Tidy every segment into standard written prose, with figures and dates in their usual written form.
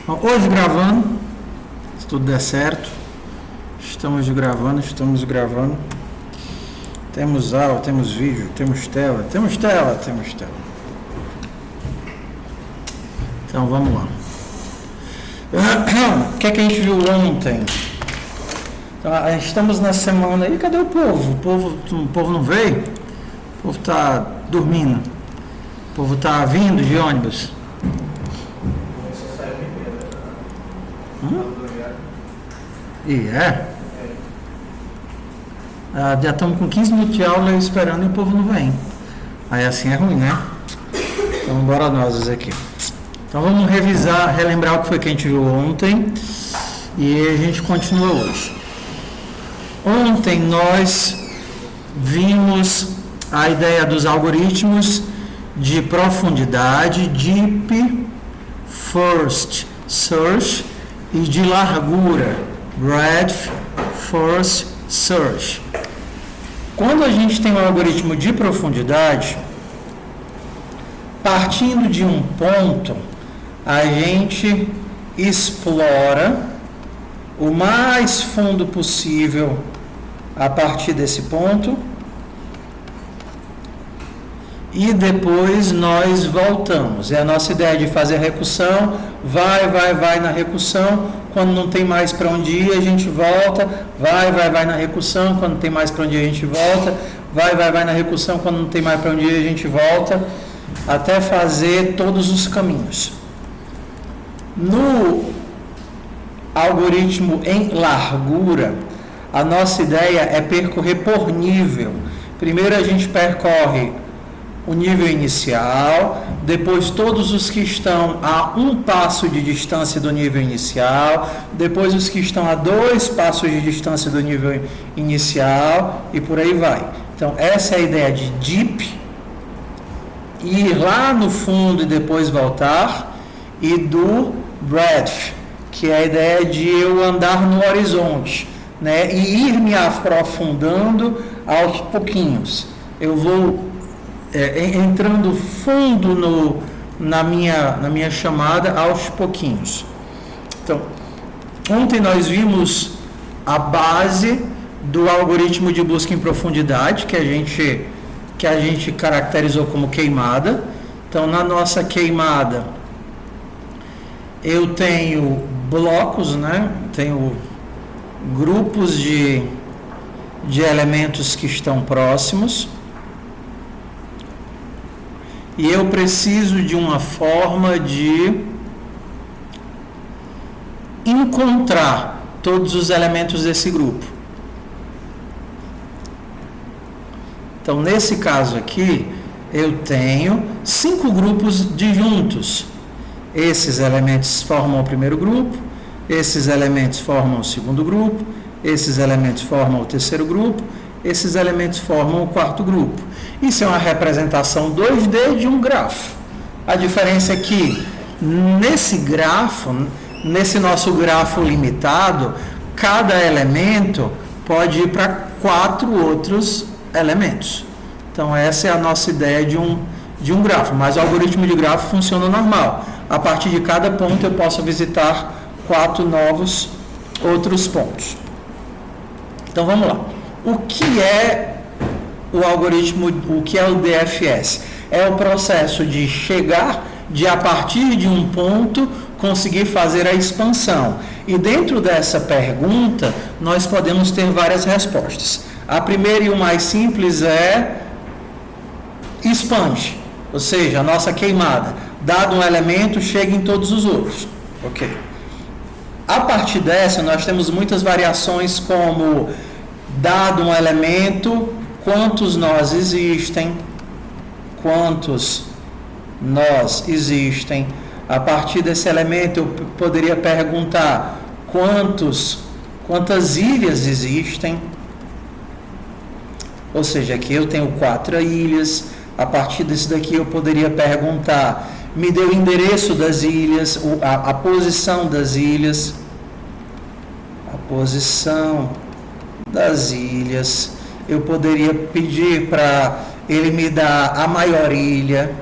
Bom, hoje gravando, se tudo der certo, estamos gravando. Temos áudio, temos vídeo, temos tela. Então vamos lá. O que é que a gente viu ontem? Então, estamos na semana. E cadê o povo? O povo não veio? O povo está dormindo. O povo está vindo de ônibus. E já estamos com 15 minutos de aula esperando e o povo não vem. Aí assim é ruim, né? Então bora nós aqui. Então vamos relembrar o que foi que a gente viu ontem e a gente continua hoje. Ontem nós vimos a ideia dos algoritmos de profundidade, Deep First Search, e de largura, Breadth First Search. Quando a gente tem um algoritmo de profundidade, partindo de um ponto, a gente explora o mais fundo possível a partir desse ponto e depois nós voltamos. É a nossa ideia de fazer a recursão, vai na recursão, quando não tem mais para onde ir a gente volta, vai na recursão, quando não tem mais para onde ir a gente volta, vai na recursão, quando não tem mais para onde ir a gente volta, até fazer todos os caminhos. No algoritmo em largura, a nossa ideia é percorrer por nível. Primeiro a gente percorre o nível inicial, depois todos os que estão a um passo de distância do nível inicial, depois os que estão a 2 passos de distância do nível inicial e por aí vai. Então essa é a ideia de deep, ir lá no fundo e depois voltar, e do breadth, que é a ideia de eu andar no horizonte, né, e ir me aprofundando aos pouquinhos. Eu vou entrando fundo na minha chamada aos pouquinhos. Então, ontem nós vimos a base do algoritmo de busca em profundidade, que a gente caracterizou como queimada. Então, na nossa queimada, eu tenho blocos, né? Tenho grupos de elementos que estão próximos. E eu preciso de uma forma de encontrar todos os elementos desse grupo. Então, nesse caso aqui, eu tenho 5 grupos disjuntos. Esses elementos formam o primeiro grupo, esses elementos formam o segundo grupo, esses elementos formam o terceiro grupo, esses elementos formam o quarto grupo. Isso é uma representação 2D de um grafo. A diferença é que nesse grafo, nesse nosso grafo limitado, cada elemento pode ir para 4 outros elementos. Então essa é a nossa ideia de um grafo, mas o algoritmo de grafo funciona normal. A partir de cada ponto eu posso visitar 4 novos outros pontos. Então vamos lá. O que é o algoritmo, o que é o DFS? É o processo de chegar, de a partir de um ponto, conseguir fazer a expansão. E dentro dessa pergunta, nós podemos ter várias respostas. A primeira e o mais simples é expande, ou seja, a nossa queimada. Dado um elemento, chega em todos os outros. Ok. A partir dessa, nós temos muitas variações como dado um elemento, quantos nós existem, A partir desse elemento eu poderia perguntar quantas ilhas existem, ou seja, aqui eu tenho 4 ilhas. A partir desse daqui eu poderia perguntar, me dê o endereço das ilhas, a posição das ilhas, eu poderia pedir para ele me dar a maior ilha,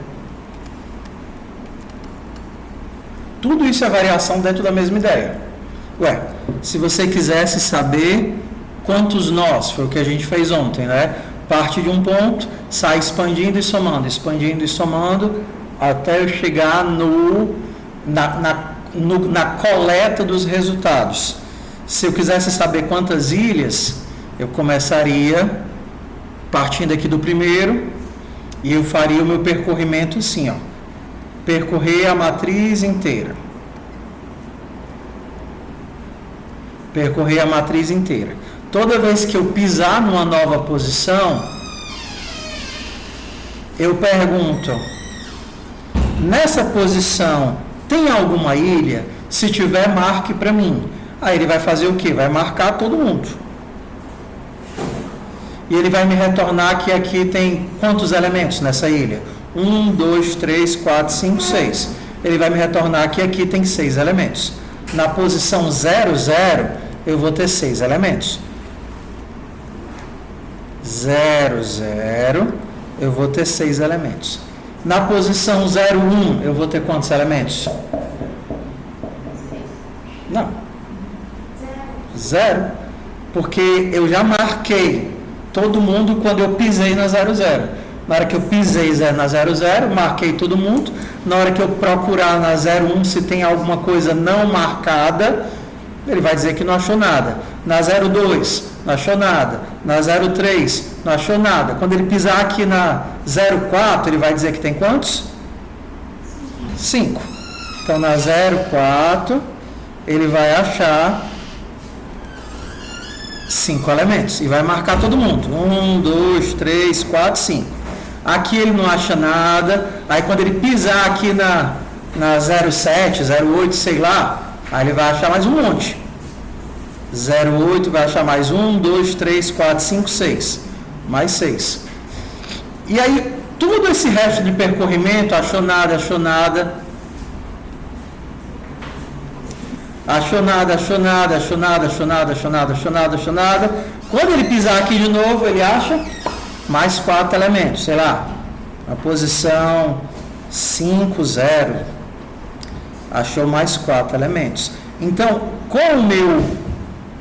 Tudo isso é variação dentro da mesma ideia. Ué, se você quisesse saber quantos nós, foi o que a gente fez ontem, né? Parte de um ponto, sai expandindo e somando, até eu chegar na coleta dos resultados. Se eu quisesse saber quantas ilhas, eu começaria partindo aqui do primeiro, e eu faria o meu percorrimento assim, ó. Percorrer a matriz inteira. Percorrer a matriz inteira. Toda vez que eu pisar numa nova posição, eu pergunto: nessa posição tem alguma ilha? Se tiver, marque para mim. Aí ele vai fazer o quê? Vai marcar todo mundo. E ele vai me retornar que aqui tem quantos elementos nessa ilha? 1, 2, 3, 4, 5, 6. Ele vai me retornar que aqui tem 6 elementos. Na posição 0, 0, eu vou ter 6 elementos. 0, 0, eu vou ter 6 elementos. Na posição 0, 1, eu vou ter quantos elementos? Não. 0. Porque eu já marquei todo mundo quando eu pisei na 0, 0. Na hora que eu pisei na 0, 0, marquei todo mundo. Na hora que eu procurar na 0, 1 se tem alguma coisa não marcada, ele vai dizer que não achou nada. Na 0, 2, não achou nada. Na 0, 3, não achou nada. Quando ele pisar aqui na 0, 4, ele vai dizer que tem quantos? 5. Então na 0, 4, ele vai achar 5 elementos e vai marcar todo mundo. 1, 2, 3, 4, 5. Aqui ele não acha nada. Aí quando ele pisar aqui na 07, 08, sei lá, aí ele vai achar mais um monte. 08 vai achar mais 1, 2, 3, 4, 5, 6. Mais 6. E aí, todo esse resto de percorrimento, achou nada. Achou nada. Quando ele pisar aqui de novo, ele acha mais 4 elementos, sei lá, a posição 5, 0, achou mais 4 elementos. Então, com o meu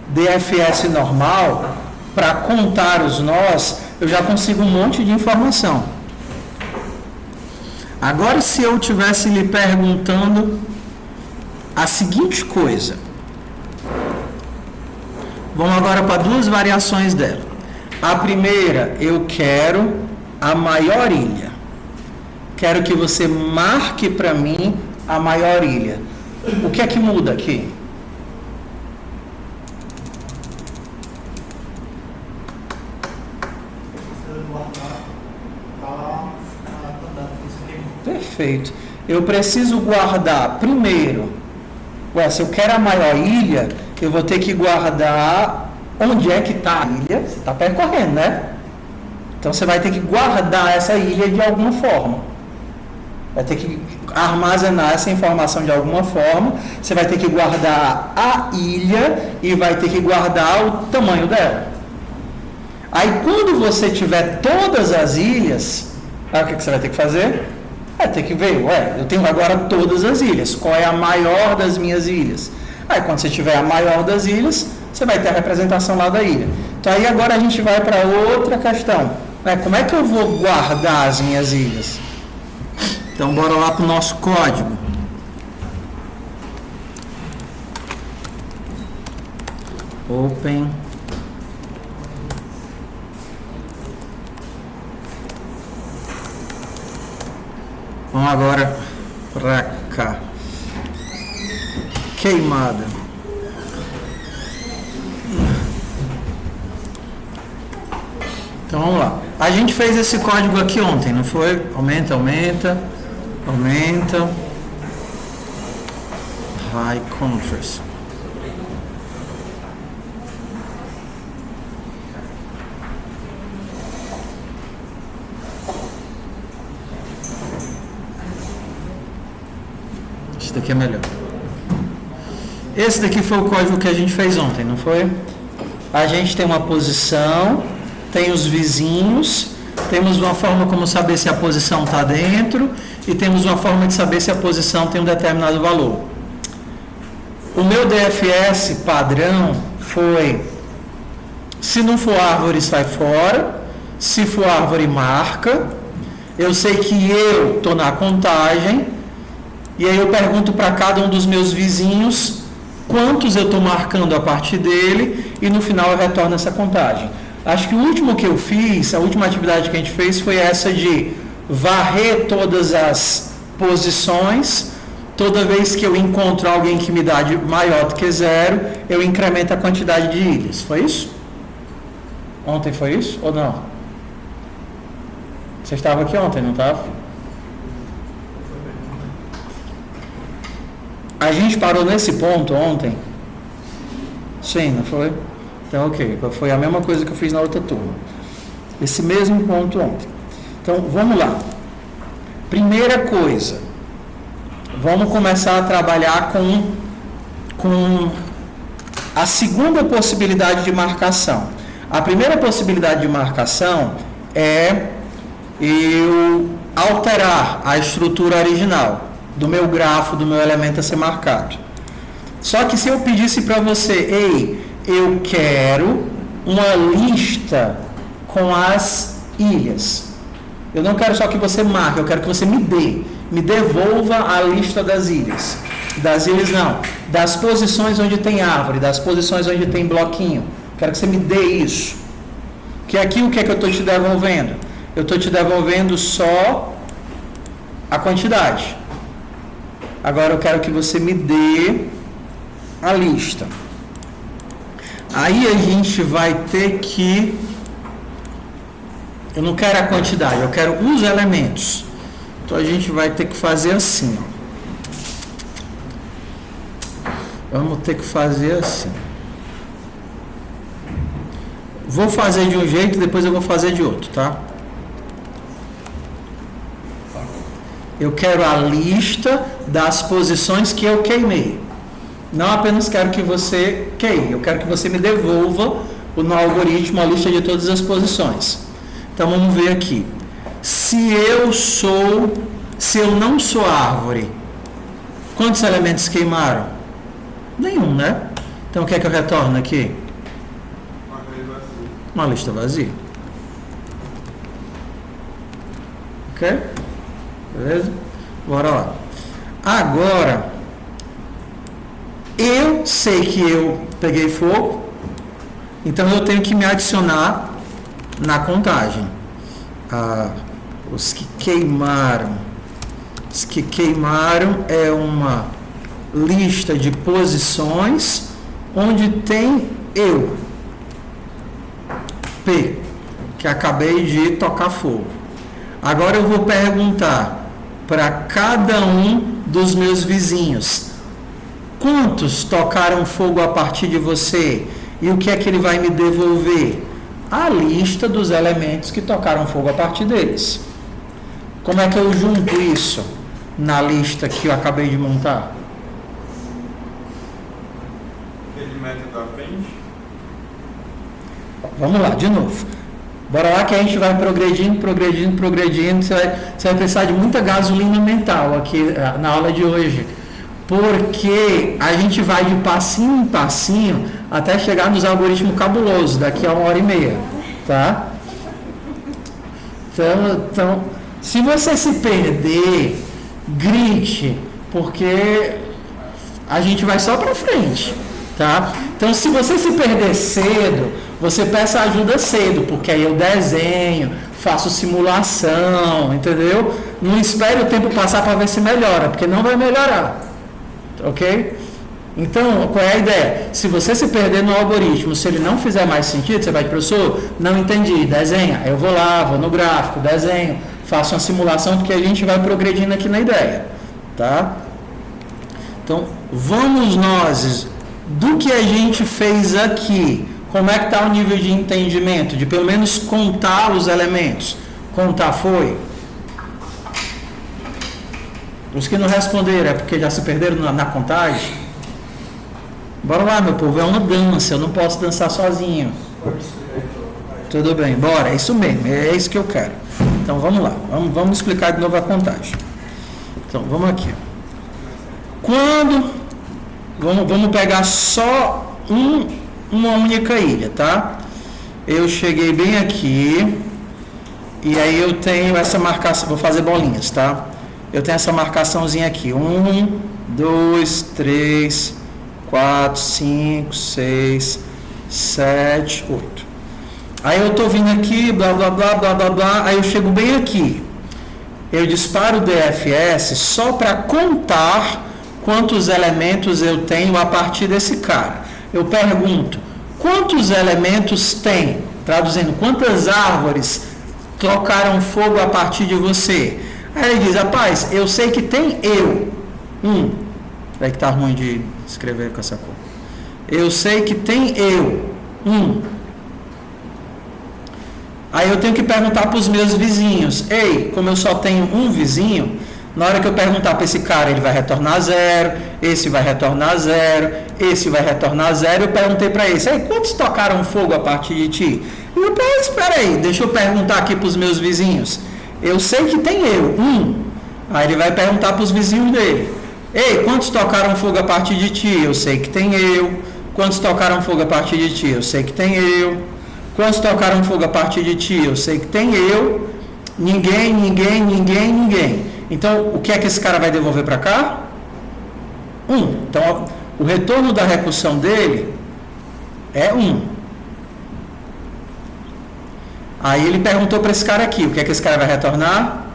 DFS normal, para contar os nós, eu já consigo um monte de informação. Agora, se eu estivesse lhe perguntando a seguinte coisa. Vamos agora para duas variações dela. A primeira, eu quero a maior ilha. Quero que você marque para mim a maior ilha. O que é que muda aqui? Perfeito. Eu preciso guardar primeiro. Se eu quero a maior ilha, eu vou ter que guardar onde é que está a ilha. Você está percorrendo, né? Então você vai ter que guardar essa ilha de alguma forma. Vai ter que armazenar essa informação de alguma forma. Você vai ter que guardar a ilha e vai ter que guardar o tamanho dela. Aí quando você tiver todas as ilhas, o que você vai ter que fazer? Tem que ver, eu tenho agora todas as ilhas. Qual é a maior das minhas ilhas? Aí quando você tiver a maior das ilhas, você vai ter a representação lá da ilha. Então aí agora a gente vai para outra questão. Como é que eu vou guardar as minhas ilhas? Então bora lá para o nosso código. Open. Vamos agora para cá. Queimada. Então vamos lá. A gente fez esse código aqui ontem, não foi? Aumenta. High contrast. Esse daqui é melhor. Esse daqui foi o código que a gente fez ontem, não foi? A gente tem uma posição, tem os vizinhos, temos uma forma como saber se a posição está dentro e temos uma forma de saber se a posição tem um determinado valor. O meu DFS padrão foi: se não for árvore, sai fora. Se for árvore, marca. Eu sei que eu estou na contagem. E aí eu pergunto para cada um dos meus vizinhos quantos eu estou marcando a partir dele. E no final eu retorno essa contagem. Acho que o último que eu fiz, a última atividade que a gente fez foi essa de varrer todas as posições. Toda vez que eu encontro alguém que me dá maior do que 0, eu incremento a quantidade de ilhas. Foi isso? Ontem foi isso ou não? Você estava aqui ontem, não estava? A gente parou nesse ponto ontem? Sim, não foi? Então, ok. Foi a mesma coisa que eu fiz na outra turma. Esse mesmo ponto ontem. Então, vamos lá. Primeira coisa. Vamos começar a trabalhar com a segunda possibilidade de marcação. A primeira possibilidade de marcação é eu alterar a estrutura original do meu grafo, do meu elemento a ser marcado. Só que se eu pedisse para você, ei, eu quero uma lista com as ilhas. Eu não quero só que você marque, eu quero que você me devolva a lista das ilhas. Das ilhas não, das posições onde tem árvore, das posições onde tem bloquinho. Quero que você me dê isso. Que aqui o que é que eu estou te devolvendo? Eu estou te devolvendo só a quantidade. Agora eu quero que você me dê a lista. Aí a gente vai ter que... Eu não quero a quantidade, eu quero os elementos. Então a gente vai ter que fazer assim. Vamos ter que fazer assim. Vou fazer de um jeito, depois eu vou fazer de outro, tá? Eu quero a lista das posições que eu queimei. Não apenas quero que você queime, eu quero que você me devolva no algoritmo a lista de todas as posições. Então vamos ver aqui. Se eu não sou árvore, quantos elementos queimaram? Nenhum, né? Então o que é que eu retorno aqui? Uma lista vazia. Ok? Beleza? Bora lá. Agora, eu sei que eu peguei fogo, então eu tenho que me adicionar na contagem. Os que queimaram. Os que queimaram é uma lista de posições onde tem eu, P, que acabei de tocar fogo. Agora eu vou perguntar para cada um dos meus vizinhos: quantos tocaram fogo a partir de você? E o que é que ele vai me devolver? A lista dos elementos que tocaram fogo a partir deles. Como é que eu junto isso na lista que eu acabei de montar? Aquele método aprende? Vamos lá, de novo. Bora lá que a gente vai progredindo. Você vai precisar de muita gasolina mental aqui na aula de hoje. Porque a gente vai de passinho em passinho até chegar nos algoritmos cabulosos daqui a 1h30, tá? Então, se você se perder, grite, porque a gente vai só para frente, tá? Então, se você se perder cedo, você peça ajuda cedo, porque aí eu desenho, faço simulação, entendeu? Não espere o tempo passar para ver se melhora, porque não vai melhorar. Ok? Então, qual é a ideia? Se você se perder no algoritmo, se ele não fizer mais sentido, você vai, professor, não entendi, desenha. Eu vou lá, vou no gráfico, desenho, faço uma simulação, porque a gente vai progredindo aqui na ideia. Tá? Então, vamos nós, do que a gente fez aqui, como é que está o nível de entendimento? De pelo menos contar os elementos. Contar foi? Os que não responderam é porque já se perderam na contagem? Bora lá, meu povo, é uma dança, eu não posso dançar sozinho. Tudo bem, bora, é isso mesmo, é isso que eu quero. Então vamos lá, vamos explicar de novo a contagem. Então vamos aqui. Quando Vamos pegar só uma única ilha, tá? Eu cheguei bem aqui, e aí eu tenho essa marcação, vou fazer bolinhas, tá? Eu tenho essa marcaçãozinha aqui, 1, 2, 3, 4, 5, 6, 7, 8. Aí eu tô vindo aqui, blá, blá, blá, blá, blá, blá, aí eu chego bem aqui. Eu disparo o DFS só para contar quantos elementos eu tenho a partir desse cara. Eu pergunto, quantos elementos tem? Traduzindo, quantas árvores tocaram fogo a partir de você? Aí ele diz, rapaz, eu sei que tem eu. Peraí que tá ruim de escrever com essa cor. Eu sei que tem eu. Aí eu tenho que perguntar para os meus vizinhos. Ei, como eu só tenho um vizinho, na hora que eu perguntar para esse cara, ele vai retornar 0, esse vai retornar 0, esse vai retornar 0. Eu perguntei para esse, ei, quantos tocaram fogo a partir de ti? E eu falei, espera aí, deixa eu perguntar aqui para os meus vizinhos. Eu sei que tem eu, Aí ele vai perguntar para os vizinhos dele. Ei, quantos tocaram fogo a partir de ti? Eu sei que tem eu. Quantos tocaram fogo a partir de ti? Eu sei que tem eu. Quantos tocaram fogo a partir de ti? Eu sei que tem eu. Ninguém. Então, o que é que esse cara vai devolver para cá? 1. Então, o retorno da recursão dele é 1. Aí ele perguntou para esse cara aqui, o que é que esse cara vai retornar?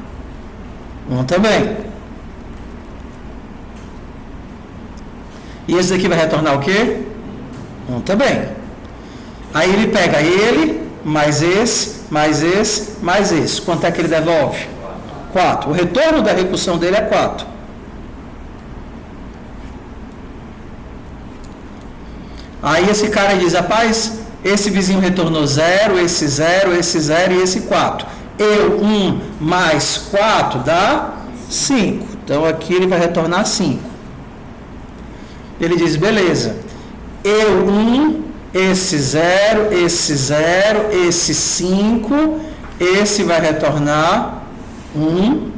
1 também. E esse daqui vai retornar o quê? 1 também. Aí ele pega ele, mais esse, mais esse, mais esse. Quanto é que ele devolve? 4. O retorno da recursão dele é 4. Aí esse cara diz, rapaz, esse vizinho retornou 0, esse 0, esse 0 e esse 4. Eu, 1 mais 4 dá 5. Então aqui ele vai retornar 5. Ele diz, beleza. Eu, 1, esse 0, esse 0, esse 5, esse vai retornar 1.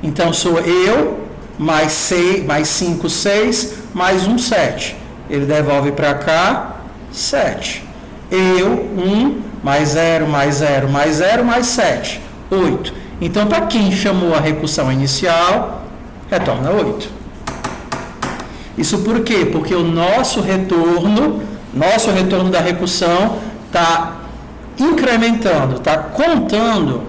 Então sou eu, mais 6, mais 5, 6, mais 1, 7. Ele devolve para cá 7. Eu, 1, mais 0, mais 0, mais 0, mais 7. 8. Então, para quem chamou a recursão inicial, retorna 8. Isso por quê? Porque o nosso retorno da recursão está incrementando, está contando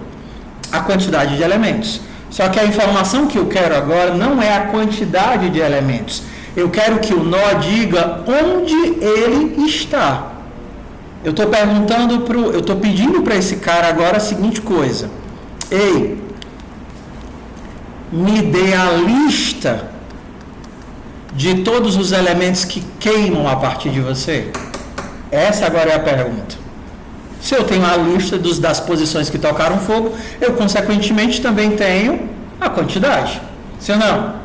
a quantidade de elementos. Só que a informação que eu quero agora não é a quantidade de elementos. Eu quero que o nó diga onde ele está. Eu estou pedindo para esse cara agora a seguinte coisa. Ei, me dê a lista de todos os elementos que queimam a partir de você. Essa agora é a pergunta. Se eu tenho a lista das posições que tocaram fogo, eu consequentemente também tenho a quantidade. Sim ou não?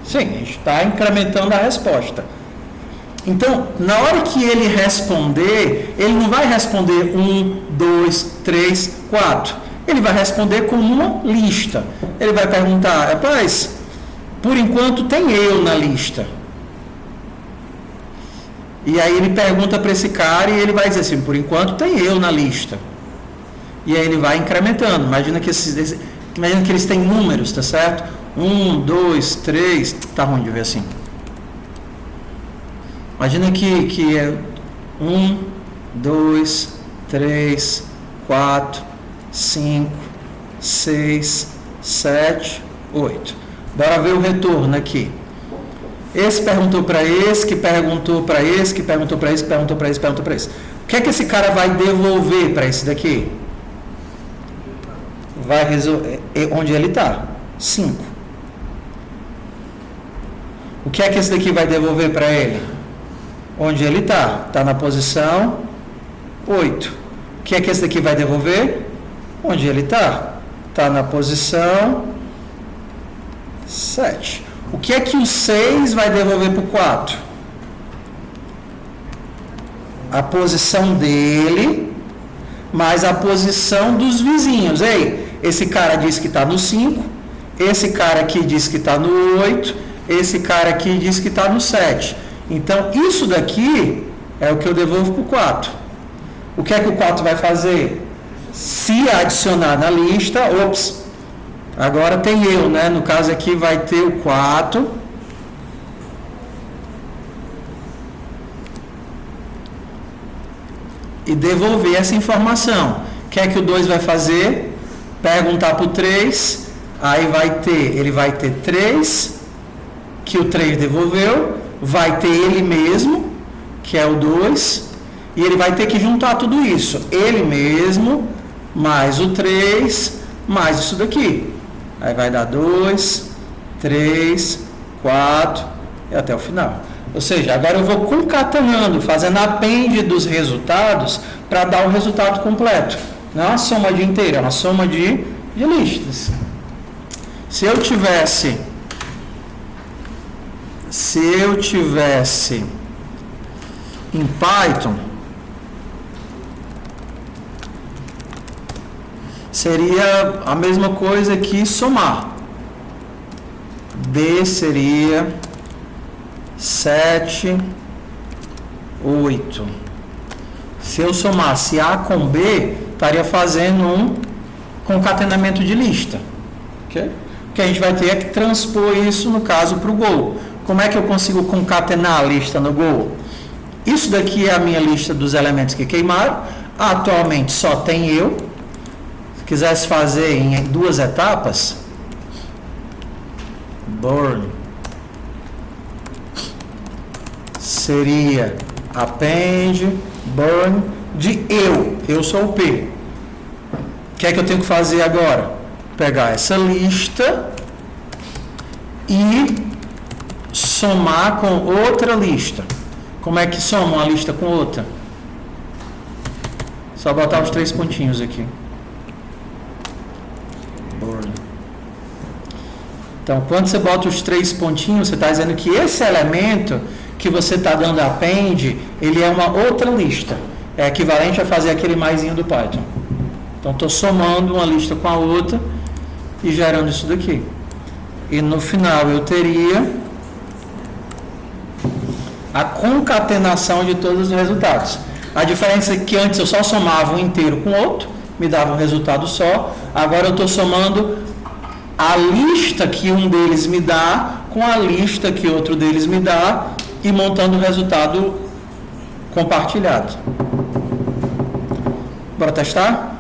Sim, a gente está incrementando a resposta. Então, na hora que ele responder, ele não vai responder 1, 2, 3, 4. Ele vai responder com uma lista. Ele vai perguntar, rapaz, por enquanto tem eu na lista. E aí ele pergunta para esse cara e ele vai dizer assim, por enquanto tem eu na lista. E aí ele vai incrementando. Imagina que eles têm números, tá certo? 1, 2, 3, tá ruim de ver assim. Imagina que é 1, 2, 3, 4, 5, 6, 7, 8. Bora ver o retorno aqui. Esse perguntou para esse, que perguntou para esse, que perguntou para esse, que perguntou para esse, perguntou para esse. O que é que esse cara vai devolver para esse daqui? Vai resolver onde ele está? 5. O que é que esse daqui vai devolver para ele? Onde ele está? Está na posição 8. O que é que esse daqui vai devolver? Onde ele está? Está na posição 7. O que é que o 6 vai devolver para o 4? A posição dele, mais a posição dos vizinhos. Ei, esse cara diz que está no 5, esse cara aqui diz que está no 8, esse cara aqui diz que está no 7. Então, isso daqui é o que eu devolvo para o 4. O que é que o 4 vai fazer? Se adicionar na lista, agora tem eu, né? No caso aqui vai ter o 4. E devolver essa informação. O que é que o 2 vai fazer? Perguntar para o 3, aí ele vai ter 3, que o 3 devolveu, vai ter ele mesmo, que é o 2, e ele vai ter que juntar tudo isso. Ele mesmo, mais o 3, mais isso daqui. Aí vai dar 2, 3, 4 e até o final. Ou seja, agora eu vou concatenando, fazendo append dos resultados para dar o resultado completo. Não é uma soma de inteira, é uma soma de listas. Se eu tivesse em Python, seria a mesma coisa que somar. B seria 7, 8. Se eu somasse A com B, estaria fazendo um concatenamento de lista. Okay? O que a gente vai ter é que transpor isso, no caso, para o Go. Como é que eu consigo concatenar a lista no Go? Isso daqui é a minha lista dos elementos que queimaram. Atualmente só tem eu. Se quisesse fazer em 2 etapas, burn seria append burn de eu sou o P. O que é que eu tenho que fazer agora? Pegar essa lista e somar com outra lista. Como é que soma uma lista com outra? Só botar os 3 pontinhos aqui. Então, quando você bota os 3 pontinhos, você está dizendo que esse elemento que você está dando append, ele é uma outra lista. É equivalente a fazer aquele maisinho do Python. Então, estou somando uma lista com a outra e gerando isso daqui. E no final eu teria a concatenação de todos os resultados. A diferença é que antes eu só somava um inteiro com outro, me dava um resultado só. Agora eu estou somando a lista que um deles me dá com a lista que outro deles me dá e montando o resultado compartilhado. Bora testar?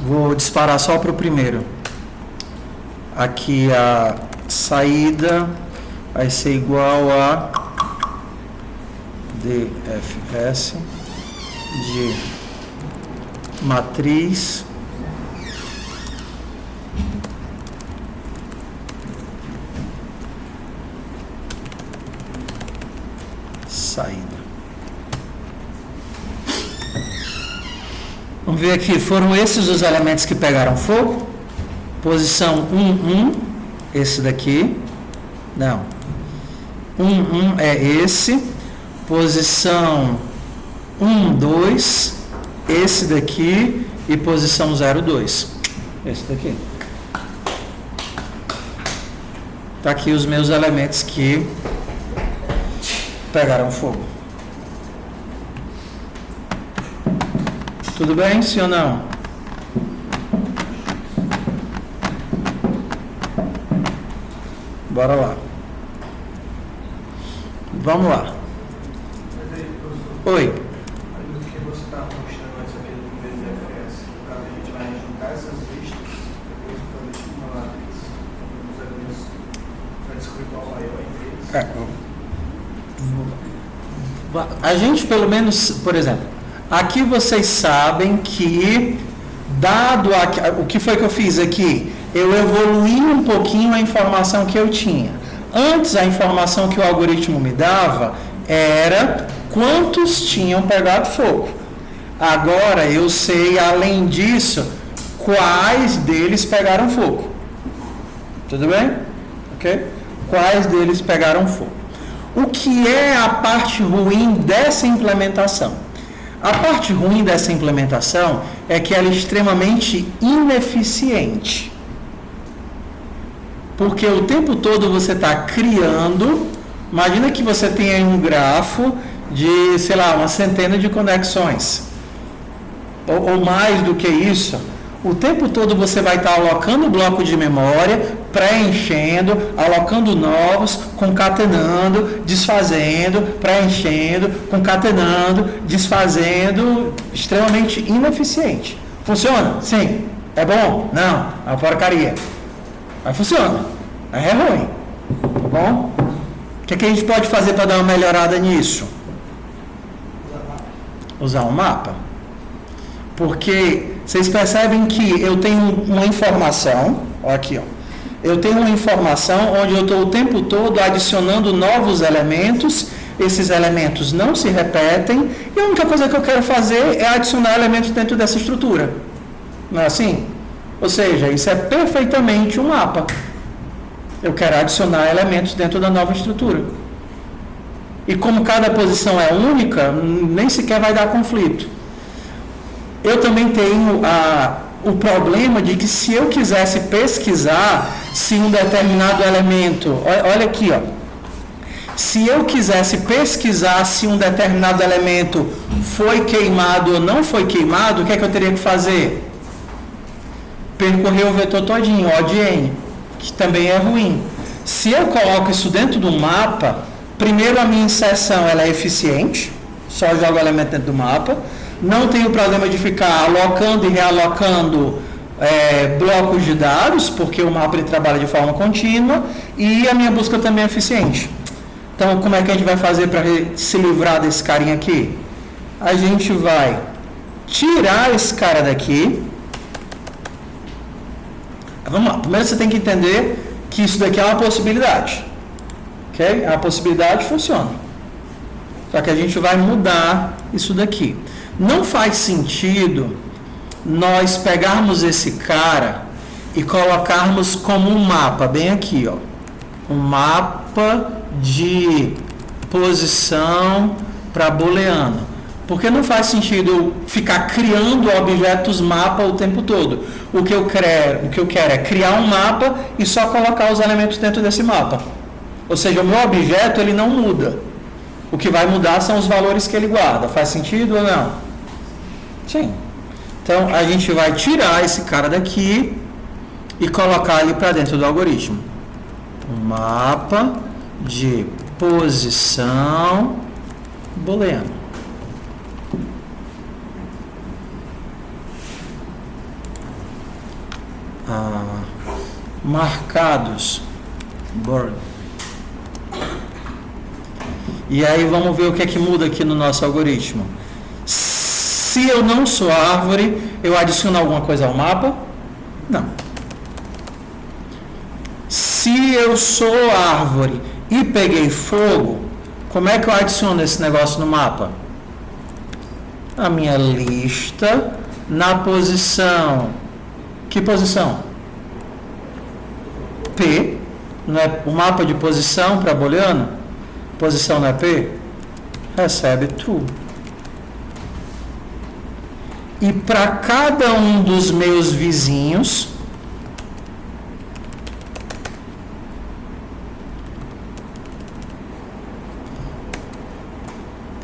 Vou disparar só para o primeiro. Aqui a saída vai ser igual a DFS de matriz saída. Vamos ver aqui, foram esses os elementos que pegaram fogo? Posição 1, esse daqui. Não. 1 é esse. Posição 1, 2, esse daqui. E posição 0, 2. Esse daqui. Tá aqui os meus elementos que pegaram fogo. Tudo bem, sim ou não? Bora lá. Vamos lá. Oi. O que você está mostrando antes aqui do primeiro DFS, no caso a gente vai juntar essas listas, depois fazer tipo uma matriz, os elementos para descobrir qual maior entre eles. A gente, pelo menos, por exemplo, aqui vocês sabem que, dado o que foi que eu fiz aqui, eu evoluí um pouquinho a informação que eu tinha. Antes, a informação que o algoritmo me dava era quantos tinham pegado fogo. Agora, eu sei, além disso, quais deles pegaram fogo. Tudo bem? Ok? Quais deles pegaram fogo. O que é a parte ruim dessa implementação? A parte ruim dessa implementação é que ela é extremamente ineficiente. Porque o tempo todo você está criando. Imagina que você tem aí um grafo de, sei lá, uma centena de conexões. Ou mais do que isso. O tempo todo você vai estar alocando bloco de memória, preenchendo, alocando novos, concatenando, desfazendo, preenchendo, concatenando, desfazendo, extremamente ineficiente. Funciona? Sim. É bom? Não. É uma porcaria. Mas funciona. Mas é ruim. Tá bom? O que a gente pode fazer para dar uma melhorada nisso? Usar um mapa. Porque vocês percebem que eu tenho uma informação, ó aqui, ó. Eu tenho uma informação onde eu estou o tempo todo adicionando novos elementos, esses elementos não se repetem, e a única coisa que eu quero fazer é adicionar elementos dentro dessa estrutura. Não é assim? Ou seja, isso é perfeitamente um mapa. Eu quero adicionar elementos dentro da nova estrutura. E como cada posição é única, nem sequer vai dar conflito. Eu também tenho o problema de que se eu quisesse pesquisar se um determinado elemento... Olha aqui, ó. Se eu quisesse pesquisar se um determinado elemento foi queimado ou não foi queimado, o que é que eu teria que fazer? Percorrer o vetor todinho, O de N, que também é ruim. Se eu coloco isso dentro do mapa, primeiro a minha inserção ela é eficiente, só jogo o elemento dentro do mapa. Não tenho problema de ficar alocando e realocando blocos de dados, porque o mapa ele trabalha de forma contínua, e a minha busca também é eficiente. Então, como é que a gente vai fazer para se livrar desse carinha aqui? A gente vai tirar esse cara daqui. Vamos lá. Primeiro você tem que entender que isso daqui é uma possibilidade. Ok? É uma possibilidade, funciona. Só que a gente vai mudar isso daqui. Não faz sentido nós pegarmos esse cara e colocarmos como um mapa, bem aqui, ó. Um mapa de posição para booleano. Porque não faz sentido eu ficar criando objetos mapa o tempo todo. O que eu quero é criar um mapa e só colocar os elementos dentro desse mapa. Ou seja, o meu objeto ele não muda. O que vai mudar são os valores que ele guarda. Faz sentido ou não? Sim. Então, a gente vai tirar esse cara daqui e colocar ele para dentro do algoritmo. Um mapa de posição booleano. Marcados. Board. E aí vamos ver o que é que muda aqui no nosso algoritmo. Se eu não sou árvore, eu adiciono alguma coisa ao mapa? Não. Se eu sou árvore e peguei fogo, como é que eu adiciono esse negócio no mapa? A minha lista na posição. Que posição? P. Não é o mapa de posição para booleano? Posição não é P? Recebe true. E para cada um dos meus vizinhos,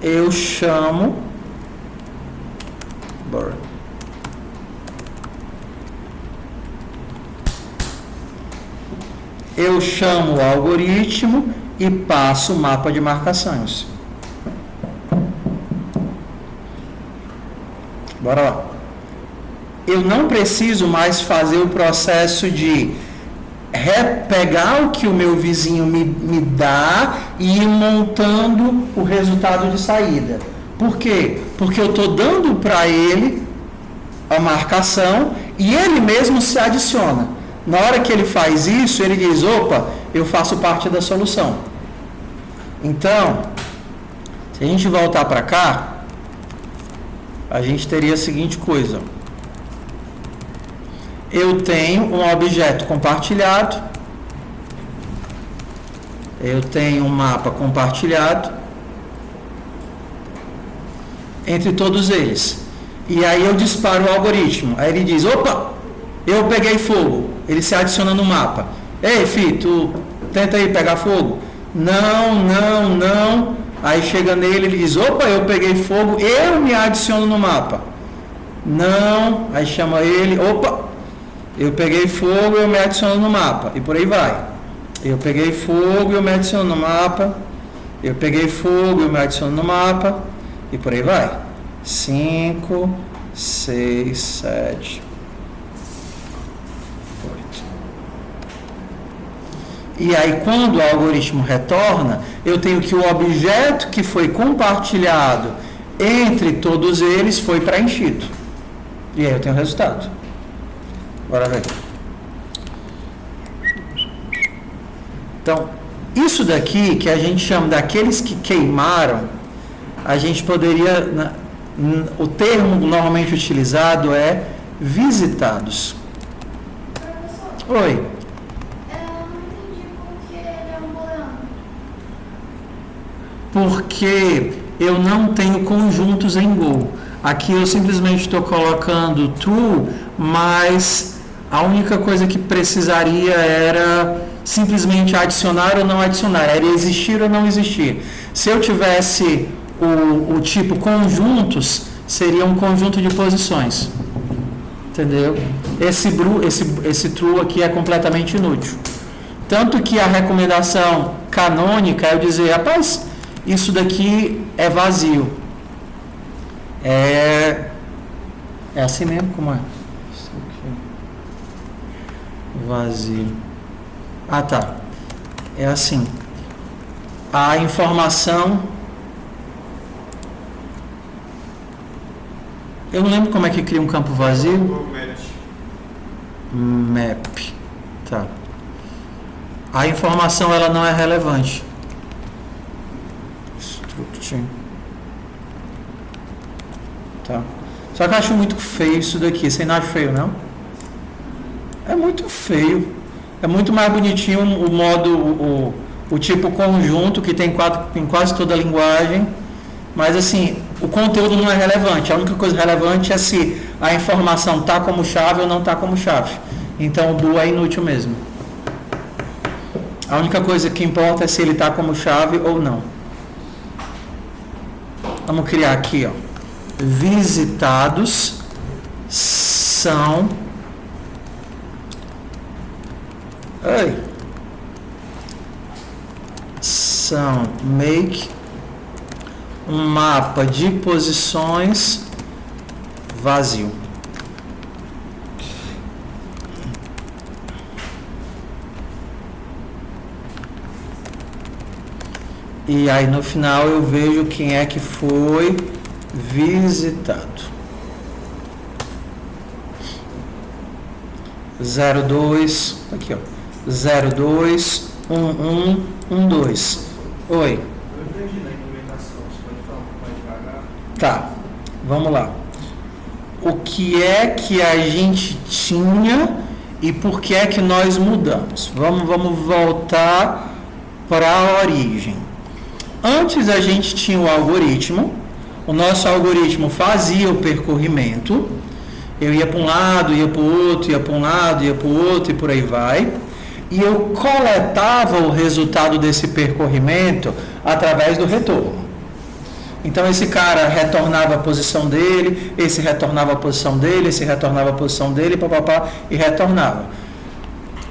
eu chamo bird. Eu chamo o algoritmo e passo o mapa de marcações. Bora lá. Eu não preciso mais fazer o processo de pegar o que o meu vizinho me dá e ir montando o resultado de saída. Por quê? Porque eu estou dando para ele a marcação e ele mesmo se adiciona. Na hora que ele faz isso, ele diz, opa, eu faço parte da solução. Então, se a gente voltar para cá, a gente teria a seguinte coisa. Eu tenho um objeto compartilhado. Eu tenho um mapa compartilhado entre todos eles. E aí eu disparo o algoritmo. Aí ele diz, opa, eu peguei fogo. Ele se adiciona no mapa. Ei, filho, tu tenta aí pegar fogo. Não. Aí chega nele, ele diz, opa, eu peguei fogo, eu me adiciono no mapa. Não, aí chama ele, opa, eu peguei fogo, eu me adiciono no mapa. E por aí vai. Eu peguei fogo, eu me adiciono no mapa. Eu peguei fogo, eu me adiciono no mapa. E por aí vai. 5, 6, 7, 8. E aí, quando o algoritmo retorna, eu tenho que o objeto que foi compartilhado entre todos eles foi preenchido. E aí eu tenho o resultado. Bora ver. Então, isso daqui que a gente chama daqueles que queimaram, a gente poderia, o termo normalmente utilizado é visitados. Professor, Oi. eu não entendi por que ele é um booleano. Porque eu não tenho conjuntos em Go. Aqui eu simplesmente estou colocando true, mas a única coisa que precisaria era simplesmente adicionar ou não adicionar, era existir ou não existir. Se eu tivesse o tipo conjuntos, seria um conjunto de posições. Entendeu? Esse true aqui é completamente inútil. Tanto que a recomendação canônica é eu dizer, rapaz, isso daqui é vazio. É assim mesmo como é? Isso aqui. Vazio. Ah, tá. É assim. A informação. Eu não lembro como é que cria um campo vazio. Map. Tá. A informação ela não é relevante. Struct. Tá. Só que eu acho muito feio isso daqui. Você não acha feio, não? É muito feio. É muito mais bonitinho o modo, o tipo conjunto que tem em quase toda a linguagem. Mas assim, o conteúdo não é relevante. A única coisa relevante é se a informação está como chave ou não está como chave. Então o do é inútil mesmo. A única coisa que importa é se ele está como chave ou não. Vamos criar aqui, ó. Visitados são make um mapa de posições vazio. E aí no final eu vejo quem é que foi visitado. 02, aqui ó, 02, 11, 12. Oi. Eu entendi na implementação, você pode falar um pouco mais devagar? Tá, vamos lá. O que é que a gente tinha e por que é que nós mudamos? Vamos voltar para a origem. Antes a gente tinha o algoritmo. O nosso algoritmo fazia o percorrimento. Eu ia para um lado, ia para o outro, ia para um lado, ia para o outro e por aí vai. E eu coletava o resultado desse percorrimento através do retorno. Então esse cara retornava a posição dele, esse retornava a posição dele, esse retornava a posição dele, papapá, e retornava.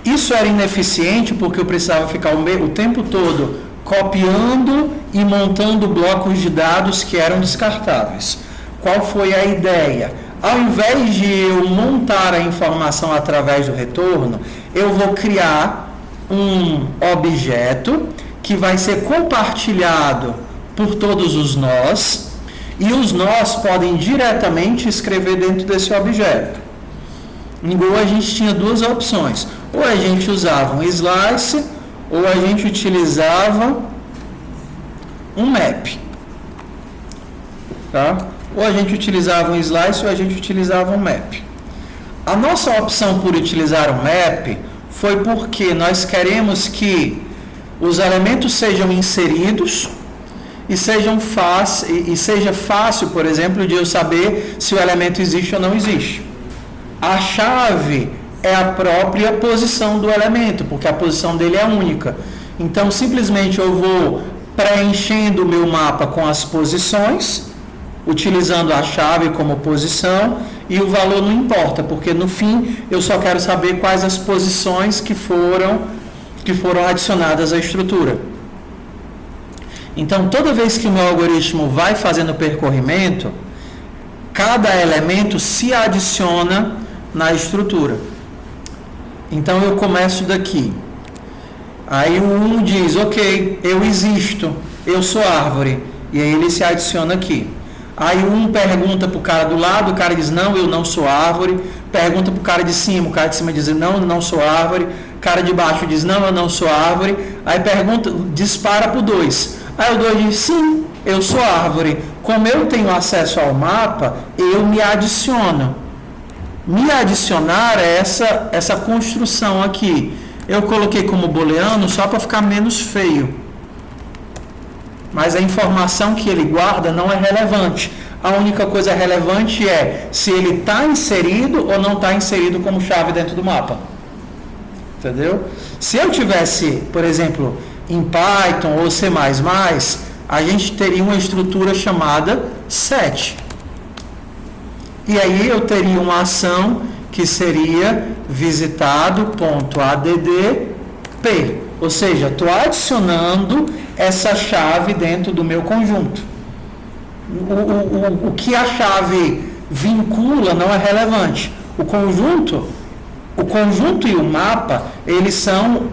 Isso era ineficiente porque eu precisava ficar o tempo todo copiando e montando blocos de dados que eram descartáveis. Qual foi a ideia? Ao invés de eu montar a informação através do retorno, eu vou criar um objeto que vai ser compartilhado por todos os nós, e os nós podem diretamente escrever dentro desse objeto. Em Go a gente tinha duas opções. Ou a gente usava um slice, ou a gente utilizava um map. Tá? Ou a gente utilizava um slice ou a gente utilizava um map. A nossa opção por utilizar um map foi porque nós queremos que os elementos sejam inseridos e seja fácil, por exemplo, de eu saber se o elemento existe ou não existe. A chave é a própria posição do elemento, porque a posição dele é única. Então, simplesmente eu vou preenchendo o meu mapa com as posições, utilizando a chave como posição, e o valor não importa, porque no fim eu só quero saber quais as posições que foram adicionadas à estrutura. Então, toda vez que o meu algoritmo vai fazendo o percorrimento, cada elemento se adiciona na estrutura. Então, eu começo daqui. Aí o 1 diz, ok, eu existo, eu sou árvore. E aí ele se adiciona aqui. Aí o 1 pergunta para o cara do lado, o cara diz, não, eu não sou árvore. Pergunta para o cara de cima, o cara de cima diz, não, eu não sou árvore. O cara de baixo diz, não, eu não sou árvore. Aí pergunta, dispara para o 2. Aí o 2 diz, sim, eu sou árvore. Como eu tenho acesso ao mapa, eu me adiciono. Me adicionar é essa construção aqui. Eu coloquei como booleano só para ficar menos feio. Mas a informação que ele guarda não é relevante. A única coisa relevante é se ele está inserido ou não está inserido como chave dentro do mapa. Entendeu? Se eu tivesse, por exemplo, em Python ou C++, a gente teria uma estrutura chamada set. E aí eu teria uma ação que seria visitado.addp, ou seja, estou adicionando essa chave dentro do meu conjunto. O que a chave vincula não é relevante. O conjunto e o mapa, eles são,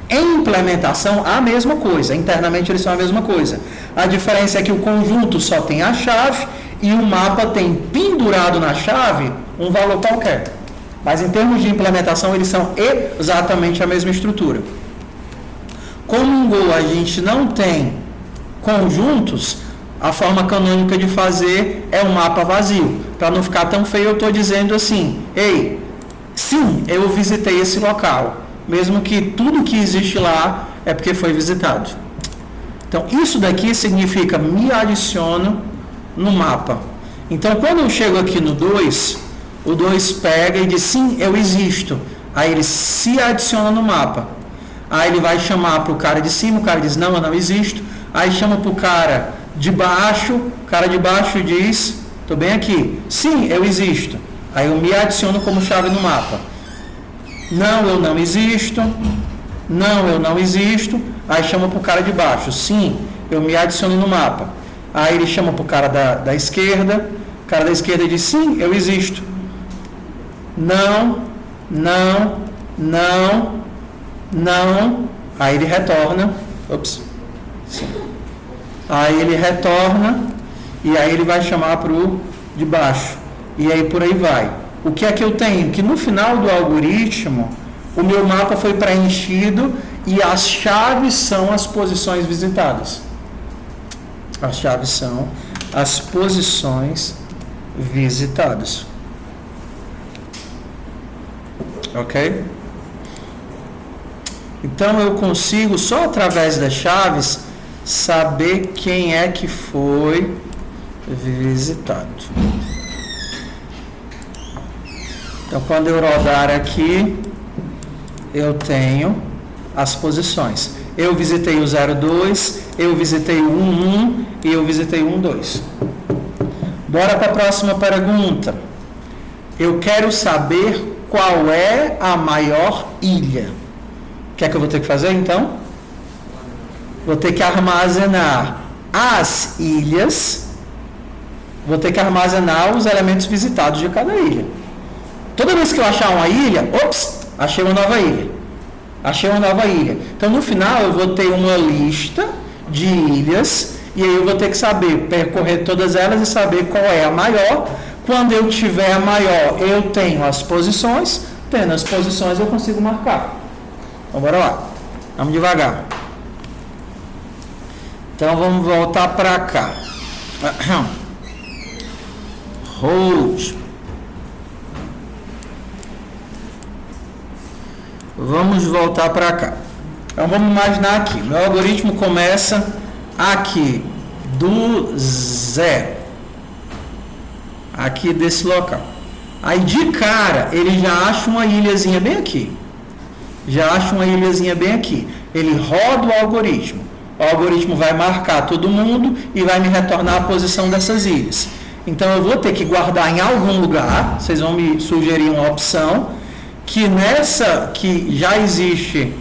em implementação, a mesma coisa. Internamente eles são a mesma coisa. A diferença é que o conjunto só tem a chave e o mapa tem pendurado na chave um valor qualquer. Mas em termos de implementação, eles são exatamente a mesma estrutura. Como em Go a gente não tem conjuntos, a forma canônica de fazer é um mapa vazio. Para não ficar tão feio, eu estou dizendo assim, ei, sim, eu visitei esse local, mesmo que tudo que existe lá é porque foi visitado. Então, isso daqui significa me adiciono no mapa. Então, quando eu chego aqui no 2, o 2 pega e diz, sim, eu existo. Aí ele se adiciona no mapa. Aí ele vai chamar para o cara de cima, o cara diz, não, eu não existo. Aí chama para o cara de baixo, o cara de baixo diz, estou bem aqui. Sim, eu existo. Aí eu me adiciono como chave no mapa. Não, eu não existo. Não, eu não existo. Aí chama para o cara de baixo. Sim, eu me adiciono no mapa. Aí ele chama para o cara da esquerda. O cara da esquerda diz, sim, eu existo. Não, não, não, não. Aí ele retorna. Ops. Sim. Aí ele retorna. E aí ele vai chamar para o de baixo. E aí por aí vai. O que é que eu tenho? Que no final do algoritmo, o meu mapa foi preenchido e as chaves são as posições visitadas. As chaves são as posições visitadas. Ok? Então eu consigo, só através das chaves, saber quem é que foi visitado. Então, quando eu rodar aqui, eu tenho as posições. Eu visitei o 02, eu visitei o 11 e eu visitei o 12. Bora para a próxima pergunta. Eu quero saber qual é a maior ilha. O que é que eu vou ter que fazer, então? Vou ter que armazenar as ilhas. Vou ter que armazenar os elementos visitados de cada ilha. Toda vez que eu achar uma ilha, ops, achei uma nova ilha. Achei uma nova ilha. Então, no final, eu vou ter uma lista de ilhas e aí eu vou ter que saber percorrer todas elas e saber qual é a maior. Quando eu tiver a maior, eu tenho as posições. Tendo as posições, eu consigo marcar. Então, bora lá. Vamos devagar. Então, vamos voltar para cá. Hold. Vamos voltar para cá. Então vamos imaginar aqui. Meu algoritmo começa aqui do 0. Aqui desse local. Aí de cara, ele já acha uma ilhazinha bem aqui. Ele roda o algoritmo. O algoritmo vai marcar todo mundo e vai me retornar a posição dessas ilhas. Então eu vou ter que guardar em algum lugar, vocês vão me sugerir uma opção, que já existe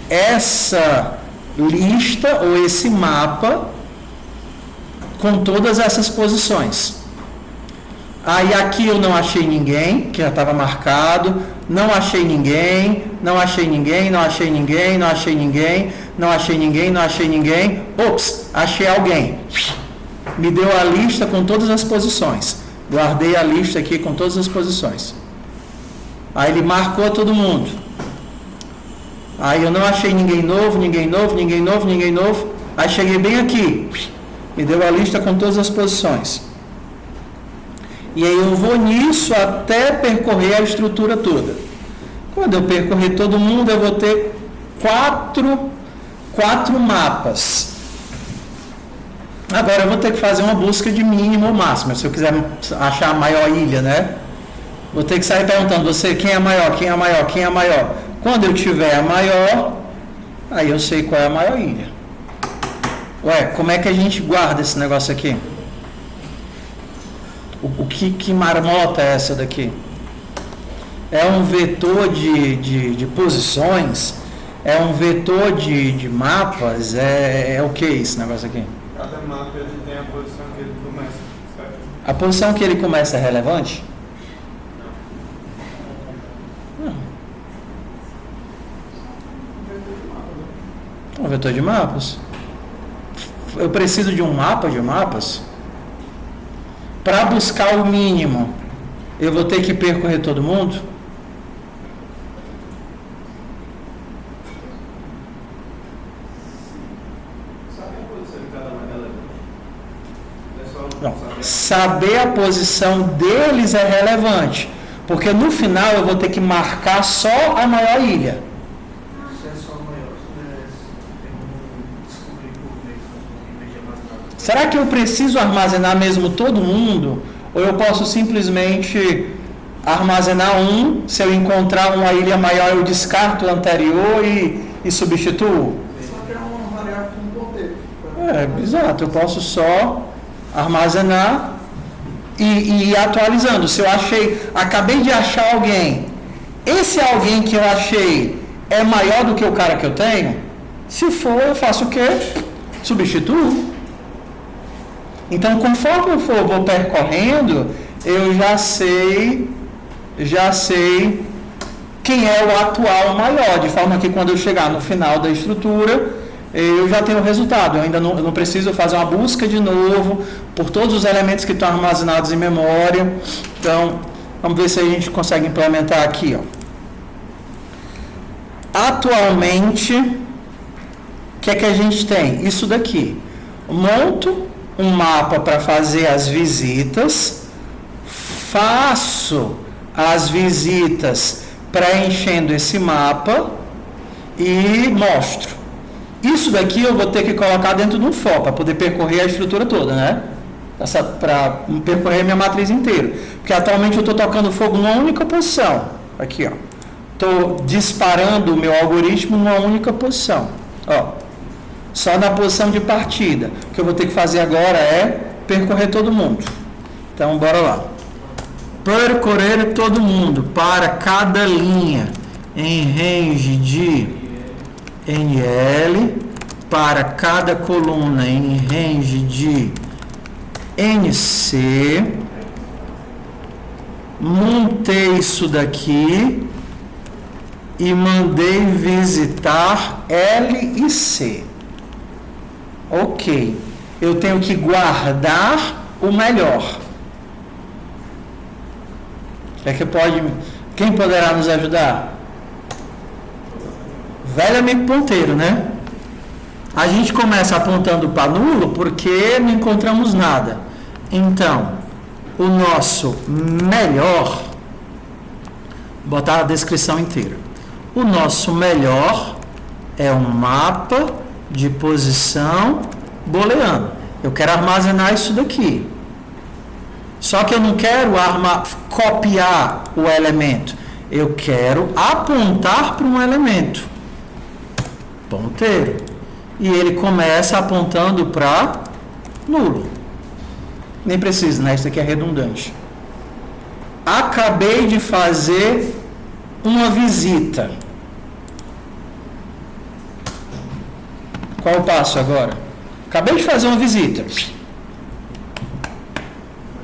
essa lista ou esse mapa com todas essas posições. Aí aqui eu não achei ninguém, que já estava marcado, não achei ninguém, ops, achei alguém. Me deu a lista com todas as posições. Guardei a lista aqui com todas as posições. Aí ele marcou todo mundo. Aí eu não achei ninguém novo. Aí cheguei bem aqui. Me deu a lista com todas as posições. E aí eu vou nisso até percorrer a estrutura toda. Quando eu percorrer todo mundo, eu vou ter quatro mapas. Agora eu vou ter que fazer uma busca de mínimo ou máximo, se eu quiser achar a maior ilha, né? Vou ter que sair perguntando, você, quem é maior? Quando eu tiver a maior, aí eu sei qual é a maior ilha. Ué, como é que a gente guarda esse negócio aqui? Que marmota é essa daqui? É um vetor de posições? É um vetor de mapas? É o que esse negócio aqui? Cada mapa ele tem a posição que ele começa, certo? A posição que ele começa é relevante? Não. Um vetor de mapas? Eu preciso de um mapa de mapas? Para buscar o mínimo, eu vou ter que percorrer todo mundo? Não. Saber a posição deles é relevante, porque no final eu vou ter que marcar só a maior ilha. Será que eu preciso armazenar mesmo todo mundo? Ou eu posso simplesmente armazenar um, se eu encontrar uma ilha maior eu descarto o anterior e substituo? Só que é uma variável com poder. Exato, eu posso só armazenar e ir atualizando. Se eu acabei de achar alguém, esse alguém que eu achei é maior do que o cara que eu tenho? Se for, eu faço o quê? Substituo. Então, conforme eu vou percorrendo, eu já sei quem é o atual maior, de forma que quando eu chegar no final da estrutura, eu já tenho o resultado. Eu não preciso fazer uma busca de novo por todos os elementos que estão armazenados em memória. Então, vamos ver se a gente consegue implementar aqui. Atualmente, o que é que a gente tem? Isso daqui. Monto um mapa para fazer as visitas, faço as visitas preenchendo esse mapa e mostro. Isso daqui eu vou ter que colocar dentro de um for para poder percorrer a estrutura toda, né? Para percorrer a minha matriz inteira. Porque atualmente eu estou tocando fogo numa única posição. Aqui, ó. Estou disparando o meu algoritmo numa única posição. Ó. Só na posição de partida. O que eu vou ter que fazer agora é percorrer todo mundo. Então, bora lá. Percorrer todo mundo para cada linha em range de NL, para cada coluna em range de NC. Montei isso daqui e mandei visitar L e C. Ok, eu tenho que guardar o melhor. Quem poderá nos ajudar? Velho amigo ponteiro, né? A gente começa apontando para nulo porque não encontramos nada. Então, o nosso melhor, vou botar a descrição inteira. O nosso melhor é um mapa de posição booleano. Eu quero armazenar isso daqui. Só que eu não quero copiar o elemento. Eu quero apontar para um elemento. Ponteiro. E ele começa apontando para nulo. Nem precisa, né? Isso aqui é redundante. Acabei de fazer uma visita. Qual o passo agora? Acabei de fazer uma visita.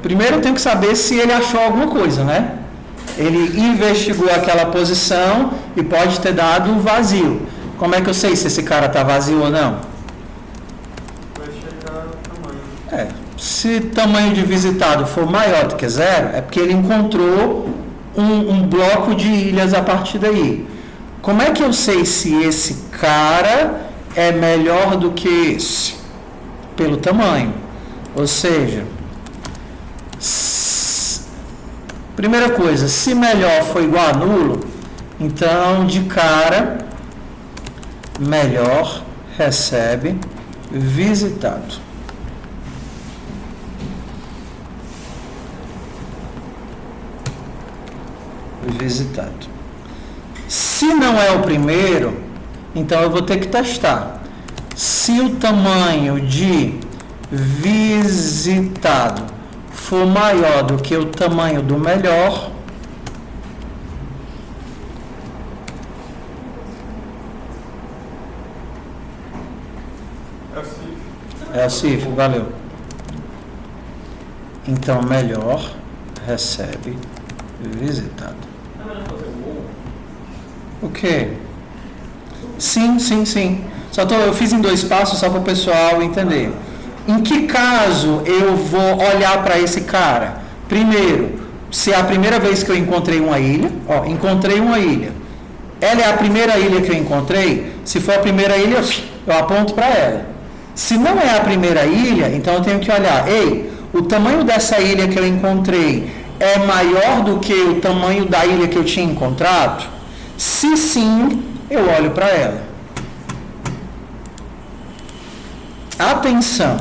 Primeiro eu tenho que saber se ele achou alguma coisa, né? Ele investigou aquela posição e pode ter dado vazio. Como é que eu sei se esse cara está vazio ou não? Vai checar o tamanho. Se tamanho de visitado for maior do que 0, é porque ele encontrou um bloco de ilhas a partir daí. Como é que eu sei se esse cara é melhor do que esse? Pelo tamanho. Ou seja, primeira coisa, se melhor for igual a nulo, então de cara, melhor recebe visitado. Visitado. Se não é o primeiro, então eu vou ter que testar. Se o tamanho de visitado for maior do que o tamanho do melhor, é o CIF, valeu. Então melhor recebe visitado. O quê? Sim. Eu fiz em 2 passos só para o pessoal entender. Em que caso eu vou olhar para esse cara? Primeiro, se é a primeira vez que eu encontrei uma ilha, encontrei uma ilha. Ela é a primeira ilha que eu encontrei? Se for a primeira ilha, eu aponto para ela. Se não é a primeira ilha, então eu tenho que olhar, o tamanho dessa ilha que eu encontrei é maior do que o tamanho da ilha que eu tinha encontrado? Se sim, eu olho para ela. Atenção,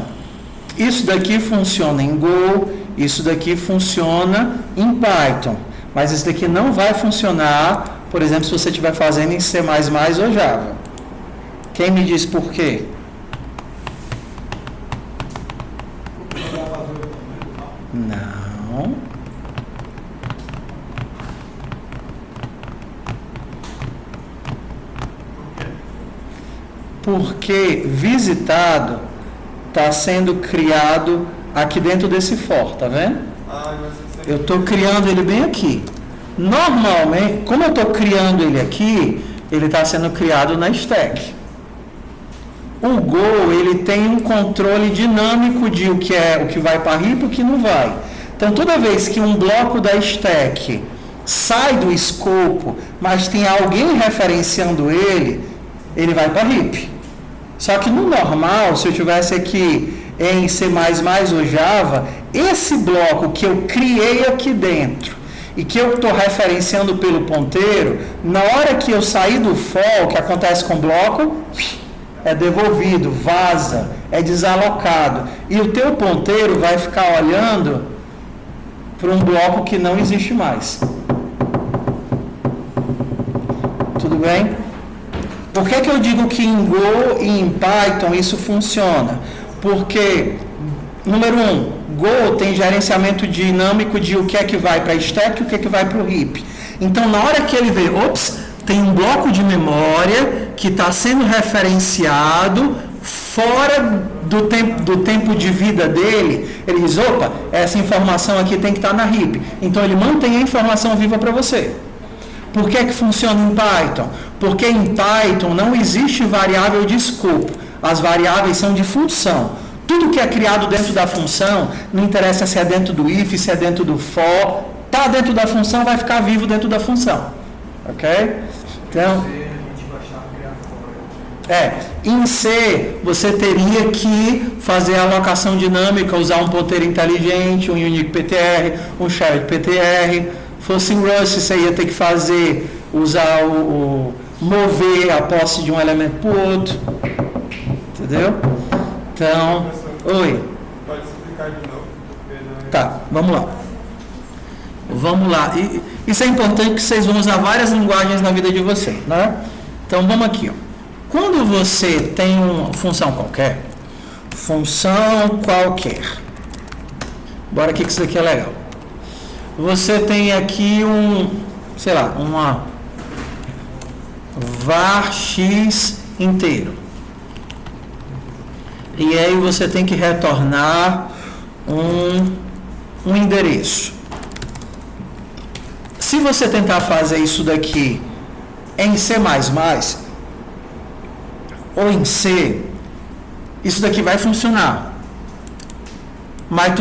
isso daqui funciona em Go, isso daqui funciona em Python, mas isso daqui não vai funcionar, por exemplo, se você estiver fazendo em C++ ou Java. Quem me diz por quê? Não. Porque visitado está sendo criado aqui dentro desse for, tá vendo? Eu estou criando ele bem aqui. Normalmente, como eu estou criando ele aqui, ele está sendo criado na stack. O Go, ele tem um controle dinâmico de o que vai para RIP e o que não vai. Então, toda vez que um bloco da stack sai do escopo, mas tem alguém referenciando ele vai para RIP. Só que no normal, se eu tivesse aqui em C++ ou Java, esse bloco que eu criei aqui dentro e que eu estou referenciando pelo ponteiro, na hora que eu sair do for, o que acontece com o bloco, é devolvido, vaza, é desalocado. E o teu ponteiro vai ficar olhando para um bloco que não existe mais. Tudo bem? Por que eu digo que em Go e em Python isso funciona? Porque, número 1, Go tem gerenciamento dinâmico de o que é que vai para a stack e o que é que vai para o heap. Então, na hora que ele vê, tem um bloco de memória que está sendo referenciado fora do tempo de vida dele, ele diz, essa informação aqui tem que estar na heap. Então, ele mantém a informação viva para você. Por que funciona em Python? Porque em Python não existe variável de escopo. As variáveis são de função. Tudo que é criado dentro da função, não interessa se é dentro do if, se é dentro do for, está dentro da função, vai ficar vivo dentro da função. Ok? Então, em C, você teria que fazer a alocação dinâmica, usar um ponteiro inteligente, um unique PTR, um shared PTR. Fosse em Rust, você ia ter que usar mover a posse de um elemento para o outro. Entendeu? Então, Pode explicar de novo, porque não Tá, vamos lá. Vamos lá. E isso é importante que vocês vão usar várias linguagens na vida de vocês, né? Então vamos aqui, ó. Quando você tem uma função qualquer, bora aqui que isso aqui é legal. Você tem aqui uma var x inteiro. E aí você tem que retornar um endereço. Se você tentar fazer isso daqui em C++ ou em C, isso daqui vai funcionar. Mas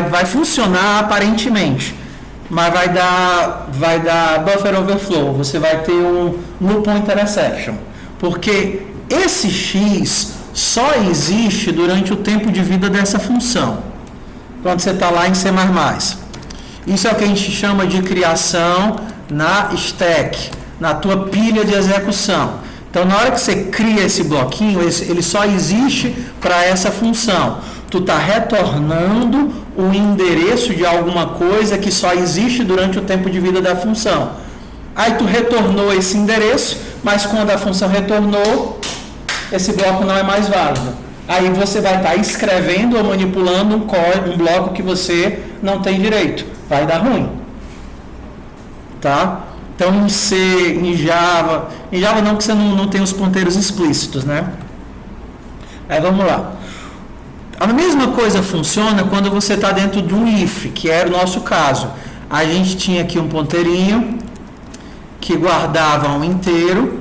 vai funcionar aparentemente. Mas vai dar buffer overflow. Você vai ter um null pointer exception. Porque esse x só existe durante o tempo de vida dessa função. Quando você está lá em C++. Isso é o que a gente chama de criação na stack, na tua pilha de execução. Então, na hora que você cria esse bloquinho, ele só existe para essa função. Tu está retornando o endereço de alguma coisa que só existe durante o tempo de vida da função. Aí tu retornou esse endereço, mas quando a função retornou, esse bloco não é mais válido. Aí você vai estar escrevendo ou manipulando um bloco que você não tem direito. Vai dar ruim. Tá? Então em C, em Java não, que você não tem os ponteiros explícitos, né? Aí vamos lá. A mesma coisa funciona quando você está dentro de um if, que era o nosso caso. A gente tinha aqui um ponteirinho que guardava um inteiro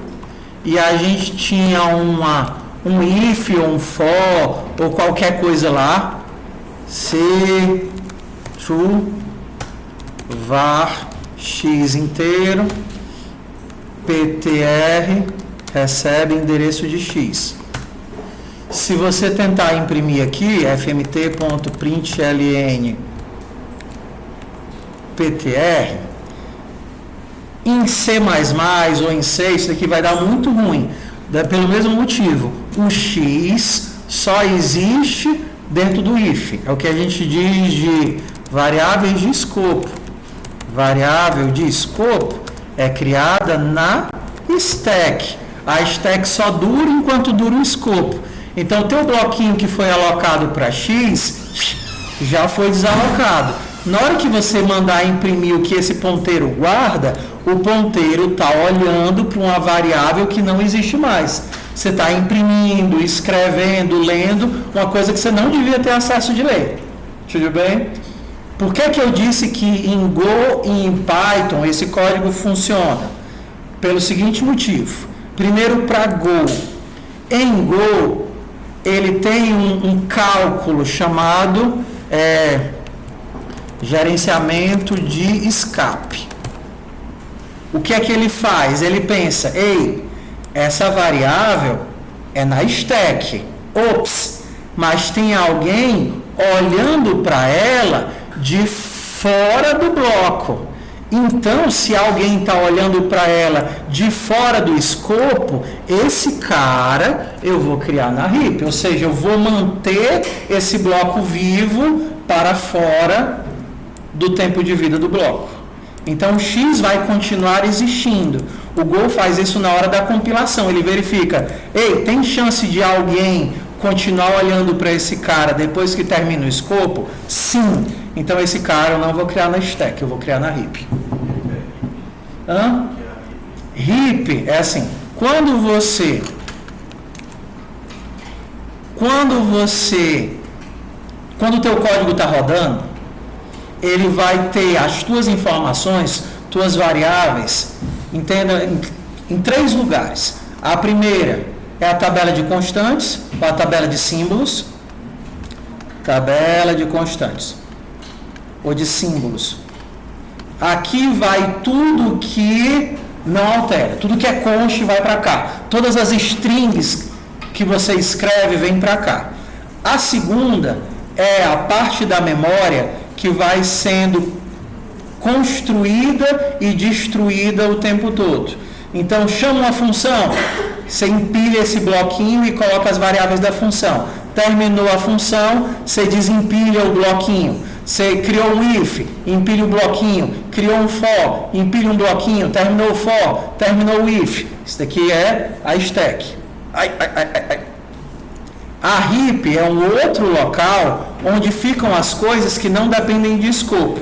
e a gente tinha um if ou um for ou qualquer coisa lá. C, true, var, x inteiro, ptr, recebe endereço de x. Se você tentar imprimir aqui, fmt.println ptr, em C++ ou em C, isso aqui vai dar muito ruim. Pelo mesmo motivo, o x só existe dentro do if. É o que a gente diz de variáveis de escopo. Variável de escopo é criada na stack. A stack só dura enquanto dura o escopo. Então, o teu bloquinho que foi alocado para x já foi desalocado. Na hora que você mandar imprimir o que esse ponteiro guarda, o ponteiro está olhando para uma variável que não existe mais. Você está imprimindo, escrevendo, lendo uma coisa que você não devia ter acesso de ler. Tudo bem? Por que eu disse que em Go e em Python esse código funciona? Pelo seguinte motivo. Primeiro, para Go. Em Go, ele tem um cálculo chamado gerenciamento de escape. O que é que ele faz? Ele pensa, essa variável é na stack. Ops, mas tem alguém olhando para ela de fora do bloco. Então, se alguém está olhando para ela de fora do escopo, esse cara eu vou criar na heap. Ou seja, eu vou manter esse bloco vivo para fora do tempo de vida do bloco. Então, o X vai continuar existindo. O Go faz isso na hora da compilação. Ele verifica, tem chance de alguém continuar olhando para esse cara depois que termina o escopo? Sim. Então, esse cara eu não vou criar na stack, eu vou criar na heap. Heap é assim, quando o teu código está rodando, ele vai ter as tuas informações, tuas variáveis, entenda, em 3 lugares. A primeira é a tabela de constantes, ou a tabela de símbolos, tabela de constantes, ou de símbolos. Aqui vai tudo que não altera, tudo que é const vai para cá. Todas as strings que você escreve vem para cá. A segunda é a parte da memória que vai sendo construída e destruída o tempo todo. Então, chama uma função, você empilha esse bloquinho e coloca as variáveis da função. terminou a função, você desempilha o bloquinho. Você criou um if, empilha o bloquinho, criou um for, empilha um bloquinho, terminou o for, terminou o if. Isso daqui é a stack. A heap é um outro local onde ficam as coisas que não dependem de escopo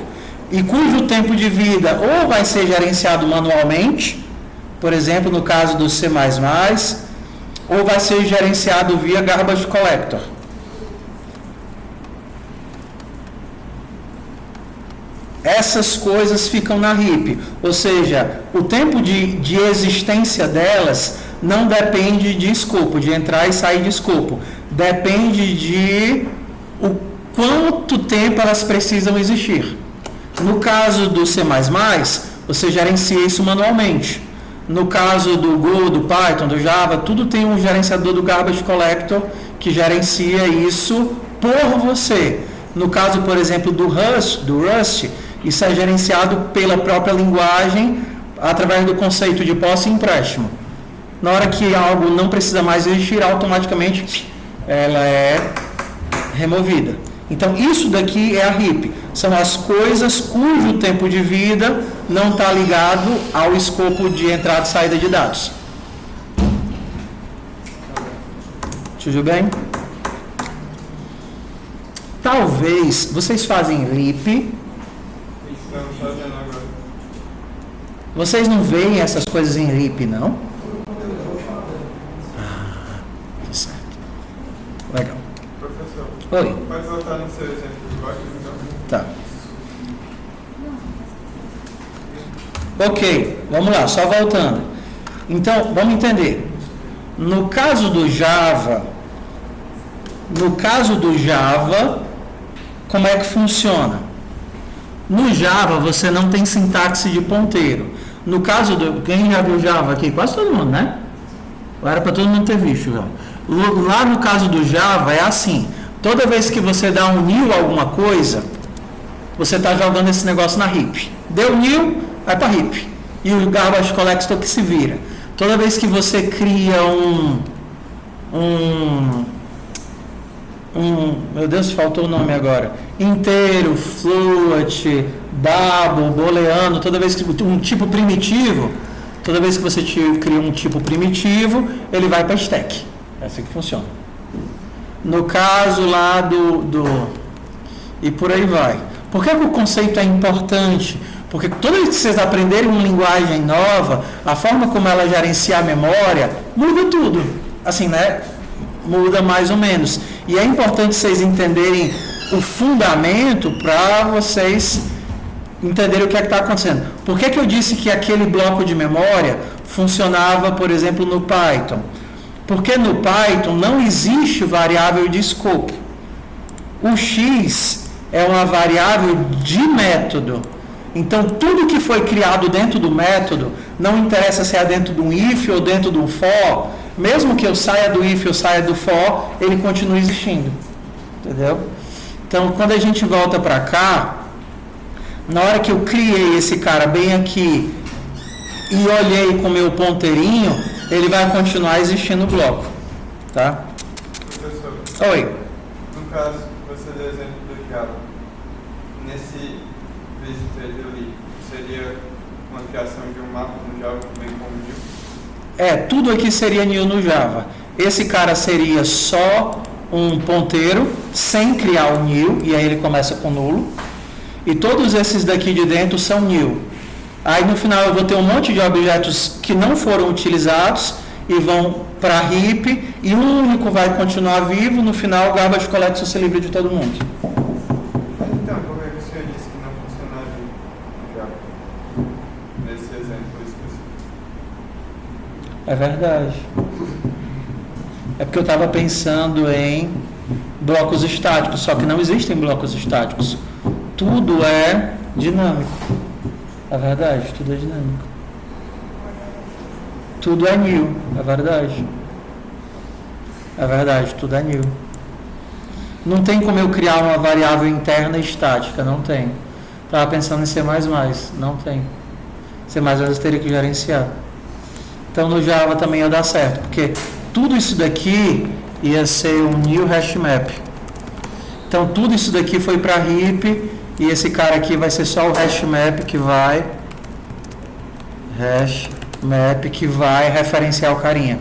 e cujo tempo de vida ou vai ser gerenciado manualmente, por exemplo, no caso do C++, ou vai ser gerenciado via garbage collector. Essas coisas ficam na heap, ou seja, o tempo de existência delas não depende de escopo, de entrar e sair de escopo. Depende de o quanto tempo elas precisam existir. No caso do C++, você gerencia isso manualmente. No caso do Go, do Python, do Java, tudo tem um gerenciador do Garbage Collector que isso por você. No caso, por exemplo, do Rust, isso é gerenciado pela própria linguagem através do conceito de posse e empréstimo. Na hora que algo não precisa mais existir, automaticamente ela é removida. Então, isso daqui é a heap. São as coisas cujo tempo de vida não está ligado ao escopo de entrada e saída de dados. Tudo bem? Talvez, vocês fazem leap. Estamos fazendo agora. Vocês não veem essas coisas em leap, não? Tá certo. Legal. Professor, Oi. pode voltar no seu exemplo de código, então? Tá. Ok, vamos lá, só voltando. Então, vamos entender. No caso do Java, como é que funciona? No Java, você não tem sintaxe de ponteiro. No caso do... Quem já viu Java aqui? Quase todo mundo, né? Era para todo mundo ter visto já. Lá no caso do Java, é assim. Toda vez que você dá um new a alguma coisa, você está jogando esse negócio na heap. Deu new, vai para heap. E o garbage collector que se vira. Toda vez que você cria meu Deus, faltou o nome agora. Inteiro, float, double, booleano, toda vez que um tipo primitivo, toda vez que você cria um tipo primitivo, ele vai para stack. É assim que funciona. No caso lá e por aí vai. Por que o conceito é importante? Porque toda vez que vocês aprenderem uma linguagem nova, a forma como ela gerencia a memória, muda tudo. Assim, né? Muda mais ou menos. E é importante vocês entenderem o fundamento para vocês entenderem o que é que está acontecendo. Por que eu disse que aquele bloco de memória funcionava, por exemplo, no Python? Porque no Python não existe variável de escopo. O X é uma variável de método. Então, tudo que foi criado dentro do método, não interessa se é dentro de um if ou dentro de um for, mesmo que eu saia do if ou saia do for, ele continua existindo. Entendeu? Então, quando a gente volta para cá, na hora que eu criei esse cara bem aqui e olhei com o meu ponteirinho, ele vai continuar existindo o bloco. Tá? Professor, Oi. no caso, você deu exemplo do Java. Nesse visit ali, seria uma criação de um mapa no Java também como new? Tudo aqui seria new no Java. Esse cara seria só um ponteiro, sem criar o new, e aí ele começa com nulo. E todos esses daqui de dentro são new. Aí no final eu vou ter um monte de objetos que não foram utilizados e vão para a heap, e um único vai continuar vivo. No final o garbage collector se livra de todo mundo. Então, como é que o senhor disse que não funcionaria no Java? Nesse exemplo específico. É verdade. É porque eu estava pensando em blocos estáticos, só que não existem blocos estáticos. Tudo é dinâmico. É verdade, tudo é dinâmico. Tudo é new, é verdade. É verdade, tudo é new. Não tem como eu criar uma variável interna estática, não tem. Estava pensando em C++, não tem. C++ eu teria que gerenciar. Então no Java também ia dar certo, porque tudo isso daqui ia ser um new hash map. Então tudo isso daqui foi para heap e esse cara aqui vai ser só o hash map que vai referenciar o carinha.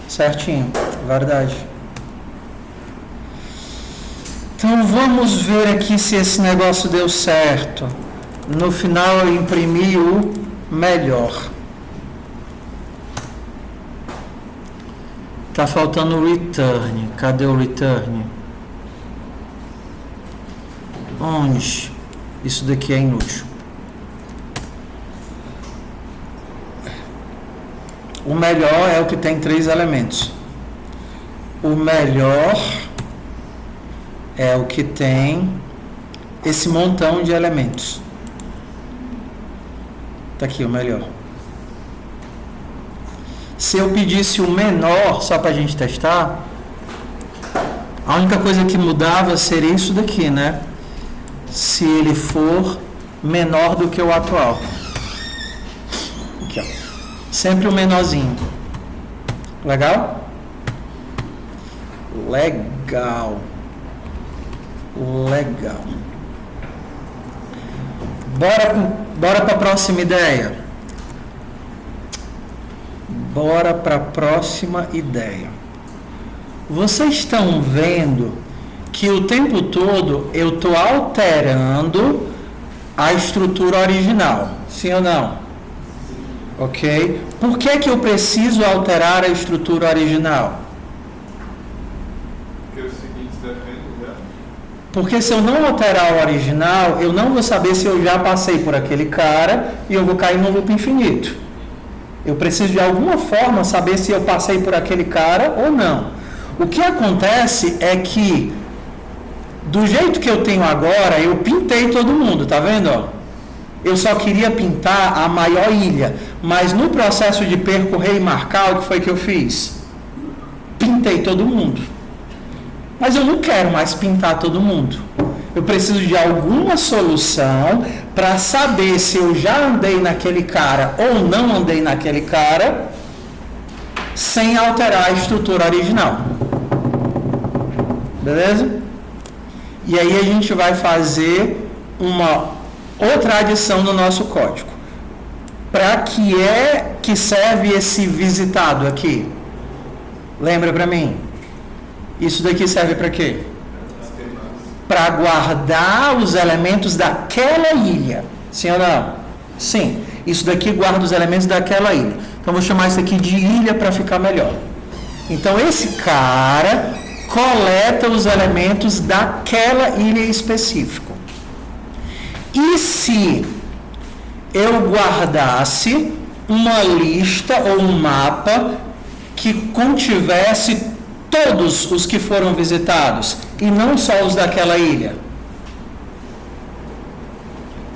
Certinho, verdade. Então vamos ver aqui se esse negócio deu certo. No final eu imprimi o melhor. Tá faltando o return. Cadê o return? Onde? Isso daqui é inútil. O melhor é o que tem 3 elementos. O melhor é o que tem esse montão de elementos. Tá aqui o melhor. Se eu pedisse o menor, só para a gente testar, a única coisa que mudava seria isso daqui, né? Se ele for menor do que o atual. Aqui, ó. Sempre o menorzinho. Legal? Legal. Bora para a próxima ideia. Vocês estão vendo que o tempo todo eu estou alterando a estrutura original, sim ou não? Ok? Por que eu preciso alterar a estrutura original? Porque os seguintes dependem dela. Porque se eu não alterar o original, eu não vou saber se eu já passei por aquele cara e eu vou cair num loop infinito. Eu preciso de alguma forma saber se eu passei por aquele cara ou não. O que acontece é que, do jeito que eu tenho agora, eu pintei todo mundo, tá vendo? Ó? Eu só queria pintar a maior ilha, mas no processo de percorrer e marcar, o que foi que eu fiz? Pintei todo mundo. Mas eu não quero mais pintar todo mundo. Eu preciso de alguma solução para saber se eu já andei naquele cara ou não andei naquele cara sem alterar a estrutura original. Beleza? E aí a gente vai fazer uma outra adição no nosso código. Para que serve esse visitado aqui? Lembra para mim? Isso daqui serve para quê? Para guardar os elementos daquela ilha. Sim ou não? Sim. Isso daqui guarda os elementos daquela ilha. Então, vou chamar isso aqui de ilha para ficar melhor. Então, esse cara coleta os elementos daquela ilha específica. E se eu guardasse uma lista ou um mapa que contivesse todos os que foram visitados e não só os daquela ilha?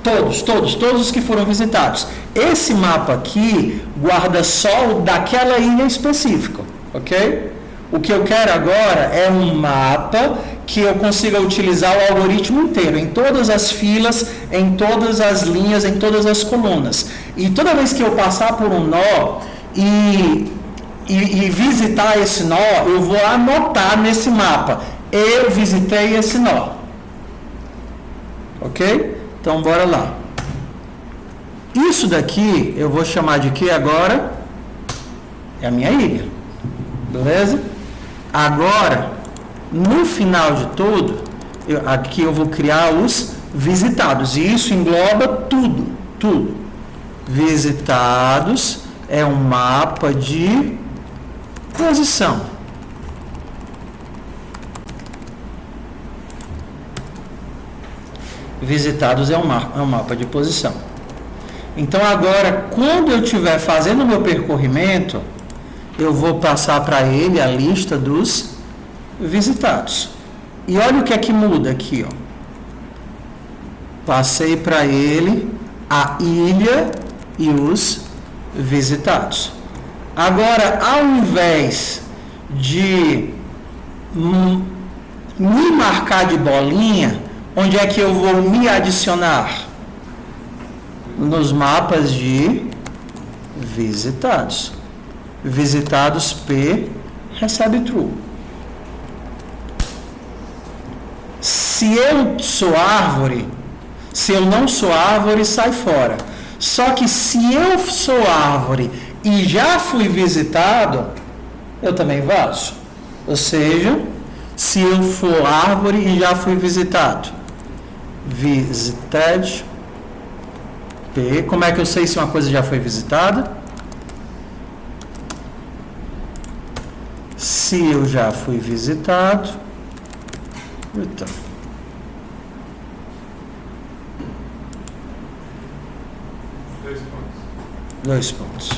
Todos os que foram visitados. Esse mapa aqui guarda só o daquela ilha específica, ok? O que eu quero agora é um mapa que eu consiga utilizar o algoritmo inteiro, em todas as filas, em todas as linhas, em todas as colunas. E toda vez que eu passar por um nó e visitar esse nó, eu vou anotar nesse mapa: eu visitei esse nó. Ok? Então, bora lá. Isso daqui, eu vou chamar de quê agora? É a minha ilha. Beleza? Agora, no final de tudo, aqui eu vou criar os visitados. E isso engloba tudo. Visitados é um mapa de posição. Visitados é um mapa de posição. Então agora, quando eu estiver fazendo o meu percorrimento, eu vou passar para ele a lista dos visitados. E olha o que é que muda aqui, ó. Passei para ele a ilha e os visitados. Agora, ao invés de me marcar de bolinha, onde é que eu vou me adicionar? Nos mapas de visitados. Visitados P recebe true. se eu sou árvore, se eu não sou árvore, sai fora. Só que se eu sou árvore e já fui visitado, eu também vazo. Ou seja, se eu for árvore e já fui visitado, visited, P. Como é que eu sei se uma coisa já foi visitada? Se eu já fui visitado, então. Dois pontos.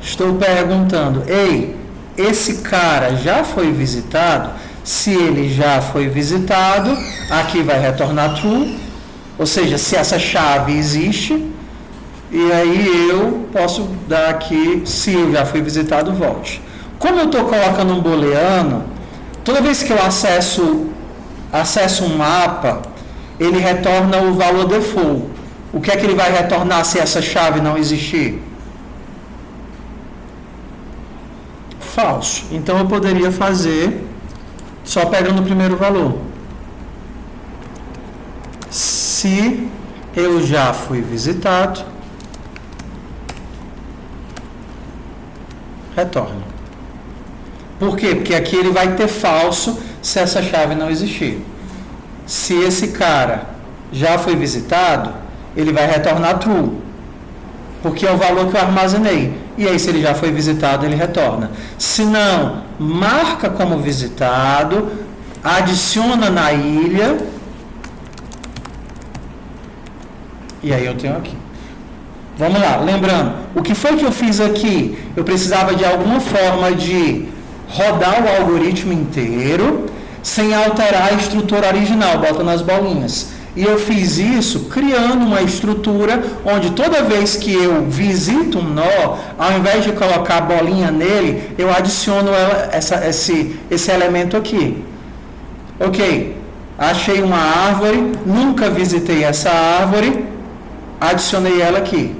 Estou perguntando, ei, esse cara já foi visitado? Se ele já foi visitado, aqui vai retornar true, ou seja, se essa chave existe, e aí eu posso dar aqui, se eu já fui visitado, volte. Como eu estou colocando um booleano, toda vez que eu acesso um mapa, ele retorna o valor default. O que é que ele vai retornar se essa chave não existir? Falso. Então eu poderia fazer só pegando o primeiro valor. Se eu já fui visitado, retorna. Por quê? Porque aqui ele vai ter falso se essa chave não existir. Se esse cara já foi visitado, ele vai retornar true, porque é o valor que eu armazenei. E aí, se ele já foi visitado, ele retorna. Se não, marca como visitado, adiciona na ilha, e aí eu tenho aqui. Vamos lá, lembrando, o que foi que eu fiz aqui? Eu precisava de alguma forma de rodar o algoritmo inteiro, sem alterar a estrutura original, bota nas bolinhas. E eu fiz isso criando uma estrutura onde toda vez que eu visito um nó, ao invés de colocar a bolinha nele, eu adiciono esse elemento aqui. Ok, achei uma árvore, nunca visitei essa árvore, adicionei ela aqui.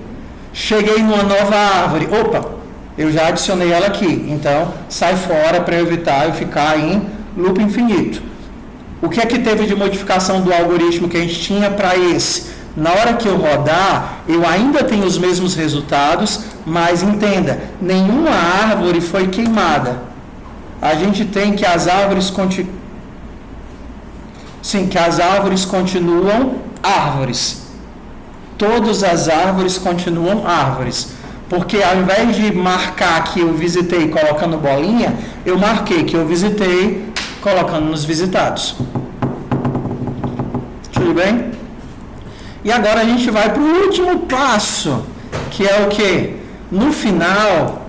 Cheguei numa nova árvore, opa, eu já adicionei ela aqui. Então, sai fora para evitar eu ficar em loop infinito. O que é que teve de modificação do algoritmo que a gente tinha para esse? Na hora que eu rodar, eu ainda tenho os mesmos resultados, mas entenda, nenhuma árvore foi queimada. A gente tem que as árvores continuam árvores. Todas as árvores continuam árvores. Porque ao invés de marcar que eu visitei colocando bolinha, eu marquei que eu visitei colocando nos visitados. Tudo bem? E agora a gente vai para o último passo, que é o que? No final,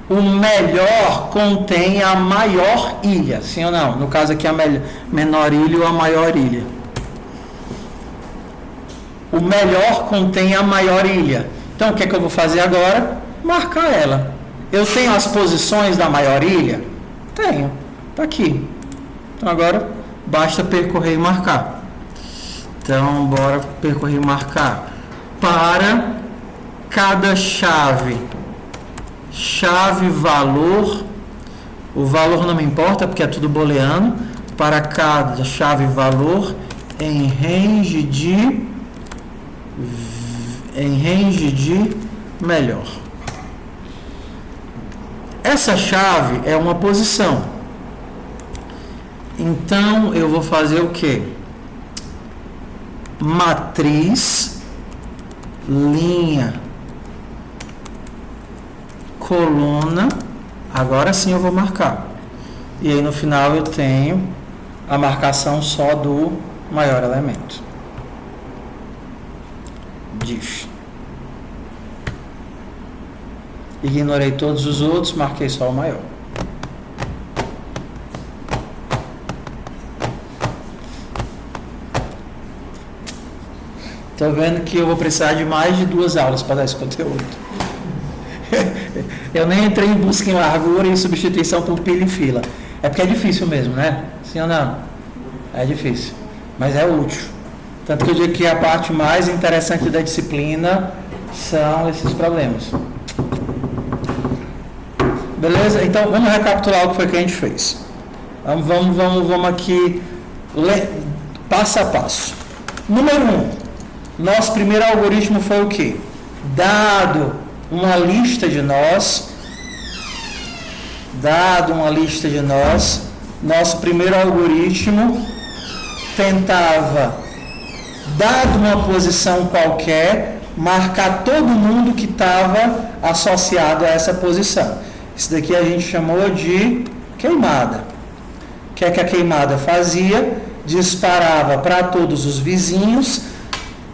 o melhor contém a maior ilha, sim ou não? No caso aqui a menor ilha ou a maior ilha. O melhor contém a maior ilha. Então o que é que eu vou fazer agora? Marcar ela. Eu tenho as posições da maior ilha? Tenho, está aqui. Então agora basta percorrer e marcar. Então bora percorrer e marcar. Para cada chave valor, o valor não me importa porque é tudo booleano. Para cada chave valor em range de melhor. Essa chave é uma posição. Então, eu vou fazer o quê? Matriz, linha, coluna. Agora sim eu vou marcar. E aí no final eu tenho a marcação só do maior elemento. Diff. Ignorei todos os outros, marquei só o maior. Estou vendo que eu vou precisar de mais de 2 aulas para dar esse conteúdo. Eu nem entrei em busca em largura e substituição por pilha e fila. É porque é difícil mesmo, né? Sim ou não? É difícil, mas é útil. Tanto que eu digo que a parte mais interessante da disciplina são esses problemas. Beleza? Então, vamos recapitular o que foi que a gente fez. Vamos aqui, passo a passo. Número 1, nosso primeiro algoritmo foi o quê? Dado uma lista de nós, nosso primeiro algoritmo tentava, dado uma posição qualquer, marcar todo mundo que estava associado a essa posição. Isso daqui a gente chamou de queimada. O que é que a queimada fazia? Disparava para todos os vizinhos,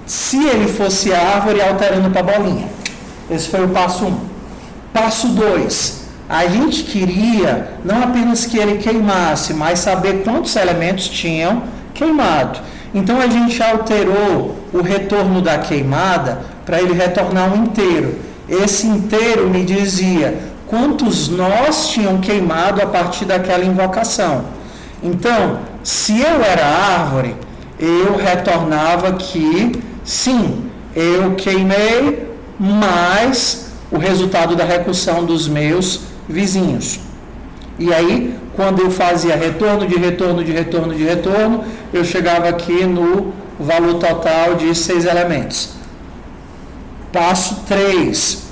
se ele fosse árvore, alterando para bolinha. Esse foi o passo 1. Passo 2. A gente queria não apenas que ele queimasse, mas saber quantos elementos tinham queimado. Então a gente alterou o retorno da queimada para ele retornar um inteiro. Esse inteiro me dizia quantos nós tinham queimado a partir daquela invocação. Então, se eu era árvore, eu retornava que sim, eu queimei mais o resultado da recursão dos meus vizinhos. E aí, quando eu fazia retorno, eu chegava aqui no valor total de 6 elementos. Passo 3.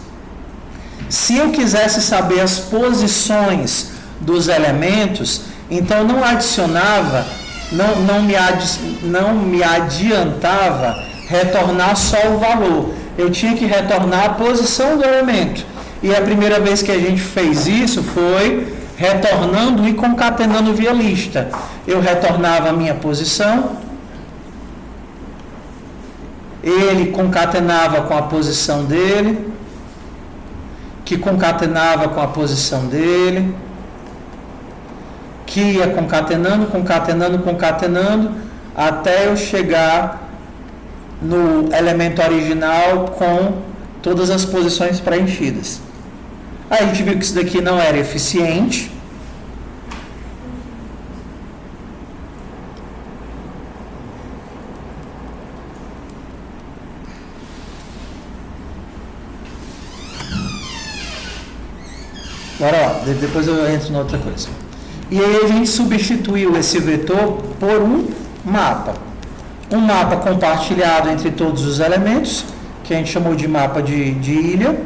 Se eu quisesse saber as posições dos elementos, então não adicionava, não me adiantava retornar só o valor. Eu tinha que retornar a posição do elemento. E a primeira vez que a gente fez isso foi retornando e concatenando via lista. Eu retornava a minha posição, ele concatenava com a posição dele, que concatenava com a posição dele, que ia concatenando, até eu chegar no elemento original com todas as posições preenchidas. Aí a gente viu que isso daqui não era eficiente. Agora, ó, depois eu entro na outra coisa. E aí a gente substituiu esse vetor por um mapa. Um mapa compartilhado entre todos os elementos, que a gente chamou de mapa de ilha.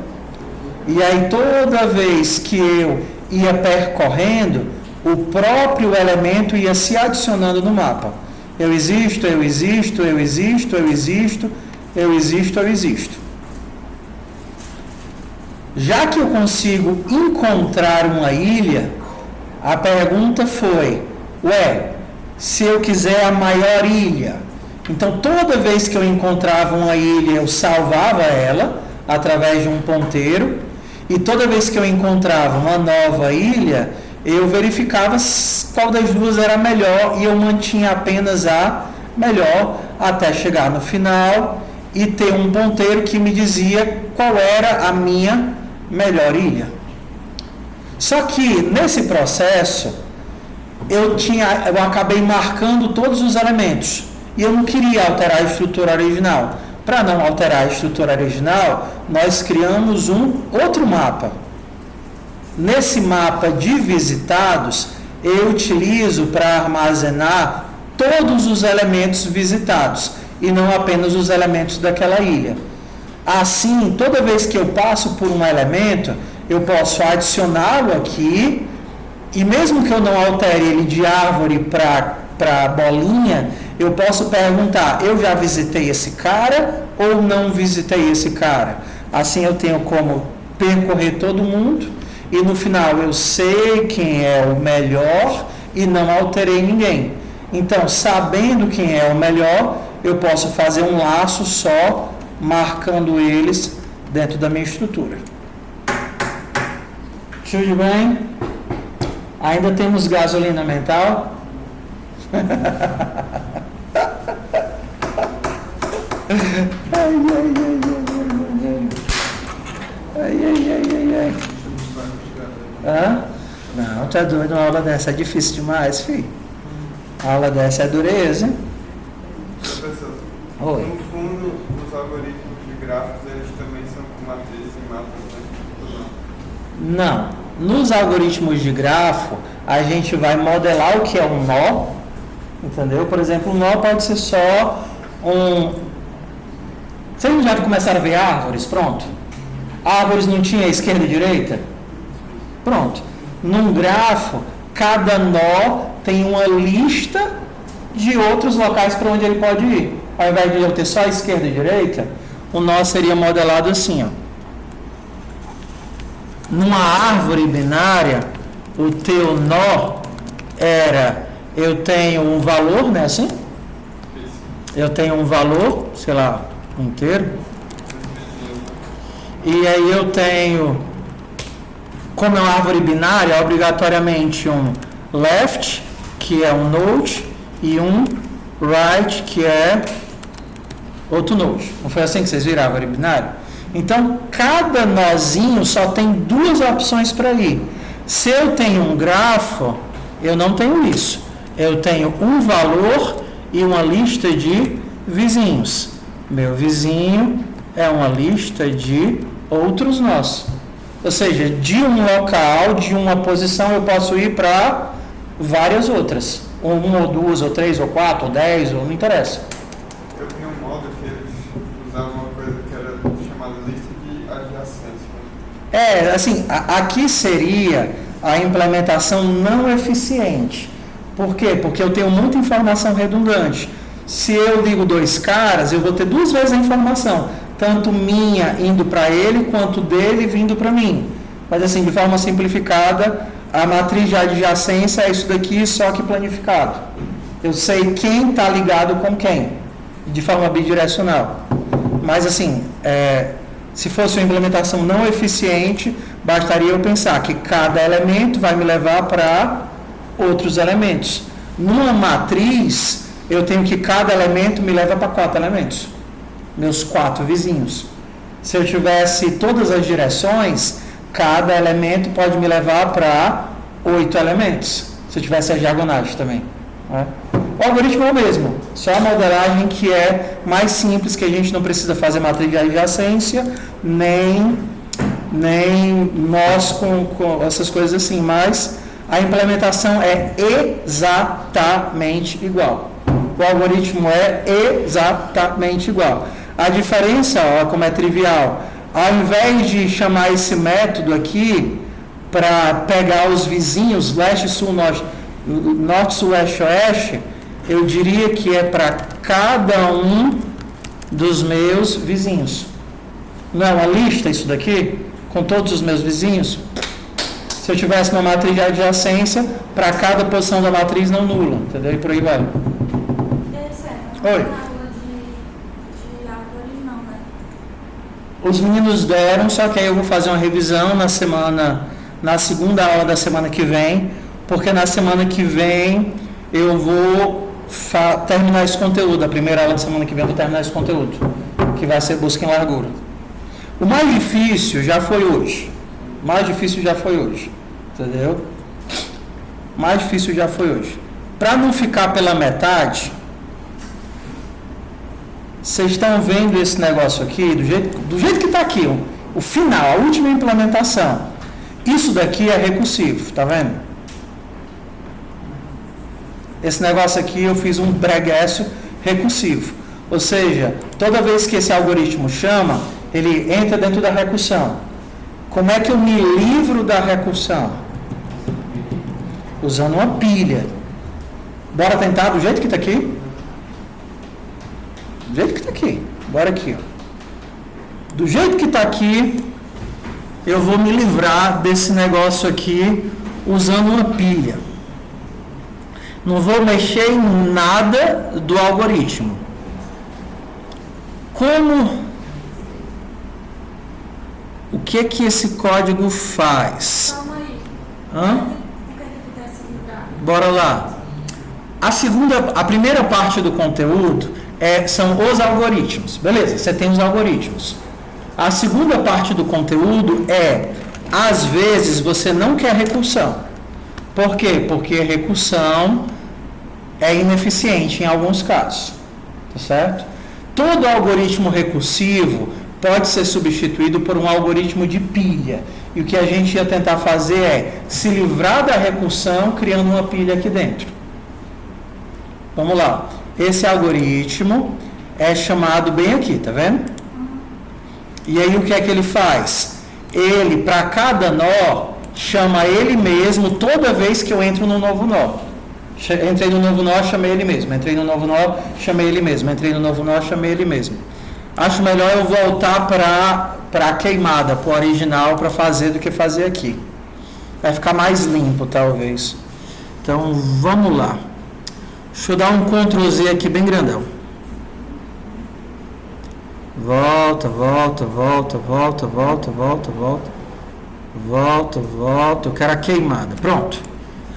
E aí toda vez que eu ia percorrendo, o próprio elemento ia se adicionando no mapa. Eu existo. Já que eu consigo encontrar uma ilha, a pergunta foi, se eu quiser a maior ilha, então toda vez que eu encontrava uma ilha, eu salvava ela através de um ponteiro, e toda vez que eu encontrava uma nova ilha, eu verificava qual das duas era a melhor e eu mantinha apenas a melhor até chegar no final e ter um ponteiro que me dizia qual era a minha melhor ilha. Só que nesse processo eu acabei marcando todos os elementos e eu não queria alterar a estrutura original. Para não alterar a estrutura original, nós criamos um outro mapa. Nesse mapa de visitados, eu utilizo para armazenar todos os elementos visitados e não apenas os elementos daquela ilha. Assim, toda vez que eu passo por um elemento, eu posso adicioná-lo aqui e mesmo que eu não altere ele de árvore para bolinha, eu posso perguntar, eu já visitei esse cara ou não visitei esse cara? Assim eu tenho como percorrer todo mundo e no final eu sei quem é o melhor e não alterei ninguém. Então, sabendo quem é o melhor, eu posso fazer um laço só, marcando eles dentro da minha estrutura. Tudo bem? Ainda temos gasolina mental? Hã? Não, tá doido, uma aula dessa é difícil demais, filho. A aula dessa é dureza, hein? Professor, Oi. no fundo, os algoritmos de gráficos, eles também são com matrizes e mapas, né? Não. Nos algoritmos de grafo, a gente vai modelar o que é um nó, entendeu? Por exemplo, um nó pode ser só um... Vocês já começaram a ver árvores? Pronto. Árvores não tinha esquerda e direita? Pronto. Num grafo, cada nó tem uma lista de outros locais para onde ele pode ir. Ao invés de eu ter só a esquerda e direita, o nó seria modelado assim, ó. Numa árvore binária, o teu nó era, eu tenho um valor, né, assim? Eu tenho um valor, sei lá, inteiro. E aí eu tenho, como é uma árvore binária, obrigatoriamente um left, que é um node, e um right, que é outro node. Não foi assim que vocês viram a árvore binária? Então, cada nozinho só tem duas opções para ir. Se eu tenho um grafo, eu não tenho isso. Eu tenho um valor e uma lista de vizinhos. Meu vizinho é uma lista de outros nós. Ou seja, de um local, de uma posição, eu posso ir para várias outras. Ou uma, ou duas, ou três, ou quatro, ou 10, ou não interessa. Eu vi um modo que eles usavam uma coisa que era chamada lista de adjacência. Assim, aqui seria a implementação não eficiente. Por quê? Porque eu tenho muita informação redundante. Se eu ligo dois caras, eu vou ter duas vezes a informação. Tanto minha indo para ele, quanto dele vindo para mim. Mas assim, de forma simplificada, a matriz de adjacência é isso daqui, só que planificado. Eu sei quem está ligado com quem, de forma bidirecional. Mas assim, se fosse uma implementação não eficiente, bastaria eu pensar que cada elemento vai me levar para outros elementos. Numa matriz, eu tenho que cada elemento me leva para 4 elementos. Meus 4 vizinhos. Se eu tivesse todas as direções, cada elemento pode me levar para 8 elementos. Se eu tivesse as diagonais também. Né? O algoritmo é o mesmo, só a modelagem que é mais simples, que a gente não precisa fazer matriz de adjacência, nem nós com essas coisas assim, mas a implementação é exatamente igual. O algoritmo é exatamente igual. A diferença, ó, como é trivial, ao invés de chamar esse método aqui para pegar os vizinhos leste, sul, norte, sul, leste, oeste, eu diria que é para cada um dos meus vizinhos. Não é uma lista isso daqui? Com todos os meus vizinhos? Se eu tivesse uma matriz de adjacência, para cada posição da matriz não nula, entendeu? E por aí vai. Oi. Os meninos deram, só que aí eu vou fazer uma revisão na segunda aula da semana que vem, porque na semana que vem eu vou terminar esse conteúdo. A primeira aula da semana que vem eu vou terminar esse conteúdo, que vai ser busca em largura. O mais difícil já foi hoje. Entendeu? Mais difícil já foi hoje. Para não ficar pela metade, vocês estão vendo esse negócio aqui, do jeito que está aqui, o final, a última implementação. Isso daqui é recursivo, tá vendo? Esse negócio aqui eu fiz um breguesso recursivo. Ou seja, toda vez que esse algoritmo chama, ele entra dentro da recursão. Como é que eu me livro da recursão? Usando uma pilha. Bora tentar do jeito que está aqui? Do jeito que está aqui. Bora aqui. Ó. Do jeito que está aqui, eu vou me livrar desse negócio aqui usando uma pilha. Não vou mexer em nada do algoritmo. O que que esse código faz? Calma aí. Hã? Por que ele pudesse livrar? Bora lá. A primeira parte do conteúdo são os algoritmos. Beleza, você tem os algoritmos. A segunda parte do conteúdo às vezes você não quer recursão. Por quê? Porque a recursão é ineficiente em alguns casos. Tá certo? Todo algoritmo recursivo pode ser substituído por um algoritmo de pilha. E o que a gente ia tentar fazer é se livrar da recursão criando uma pilha aqui dentro. Vamos lá. Esse algoritmo é chamado bem aqui, tá vendo? E aí o que é que ele faz? Ele, para cada nó, chama ele mesmo toda vez que eu entro no novo nó. Entrei no novo nó, chamei ele mesmo. Entrei no novo nó, chamei ele mesmo. Entrei no novo nó, chamei ele mesmo. Acho melhor eu voltar para a queimada, para o original, para fazer do que fazer aqui. Vai ficar mais limpo, talvez. Então, vamos lá. Deixa eu dar um Ctrl Z aqui bem grandão. Volta. Eu quero a queimada. Pronto.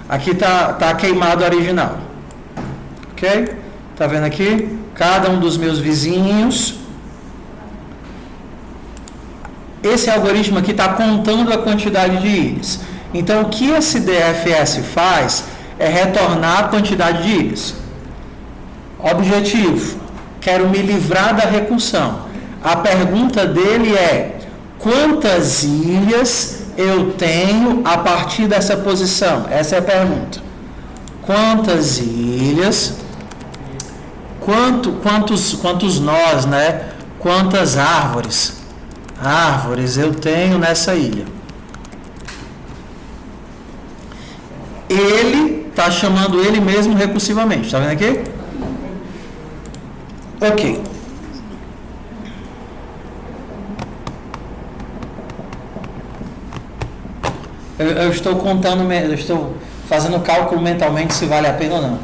Aqui tá a queimada original. Ok? Tá vendo aqui? Cada um dos meus vizinhos. Esse algoritmo aqui está contando a quantidade de íris. Então, o que esse DFS faz é retornar a quantidade de íris. Objetivo: quero me livrar da recursão. A pergunta dele é: quantas ilhas eu tenho a partir dessa posição? Essa é a pergunta. Quantas ilhas? Quantos nós, né? Quantas árvores eu tenho nessa ilha? Ele está chamando ele mesmo recursivamente. Está vendo aqui? Ok. Eu estou contando, eu estou fazendo cálculo mentalmente se vale a pena ou não.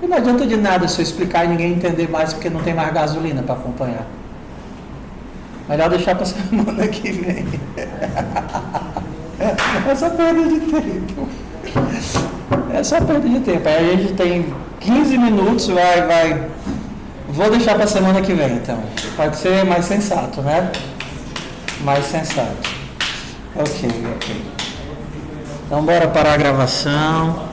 E não adianta de nada se eu explicar e ninguém entender mais porque não tem mais gasolina para acompanhar. Melhor deixar para semana que vem. É só perda de tempo. É só perda de tempo. Aí a gente tem 15 minutos, vai. Vou deixar para semana que vem, então. Pode ser mais sensato, né? Mais sensato. Ok. Então bora parar a gravação.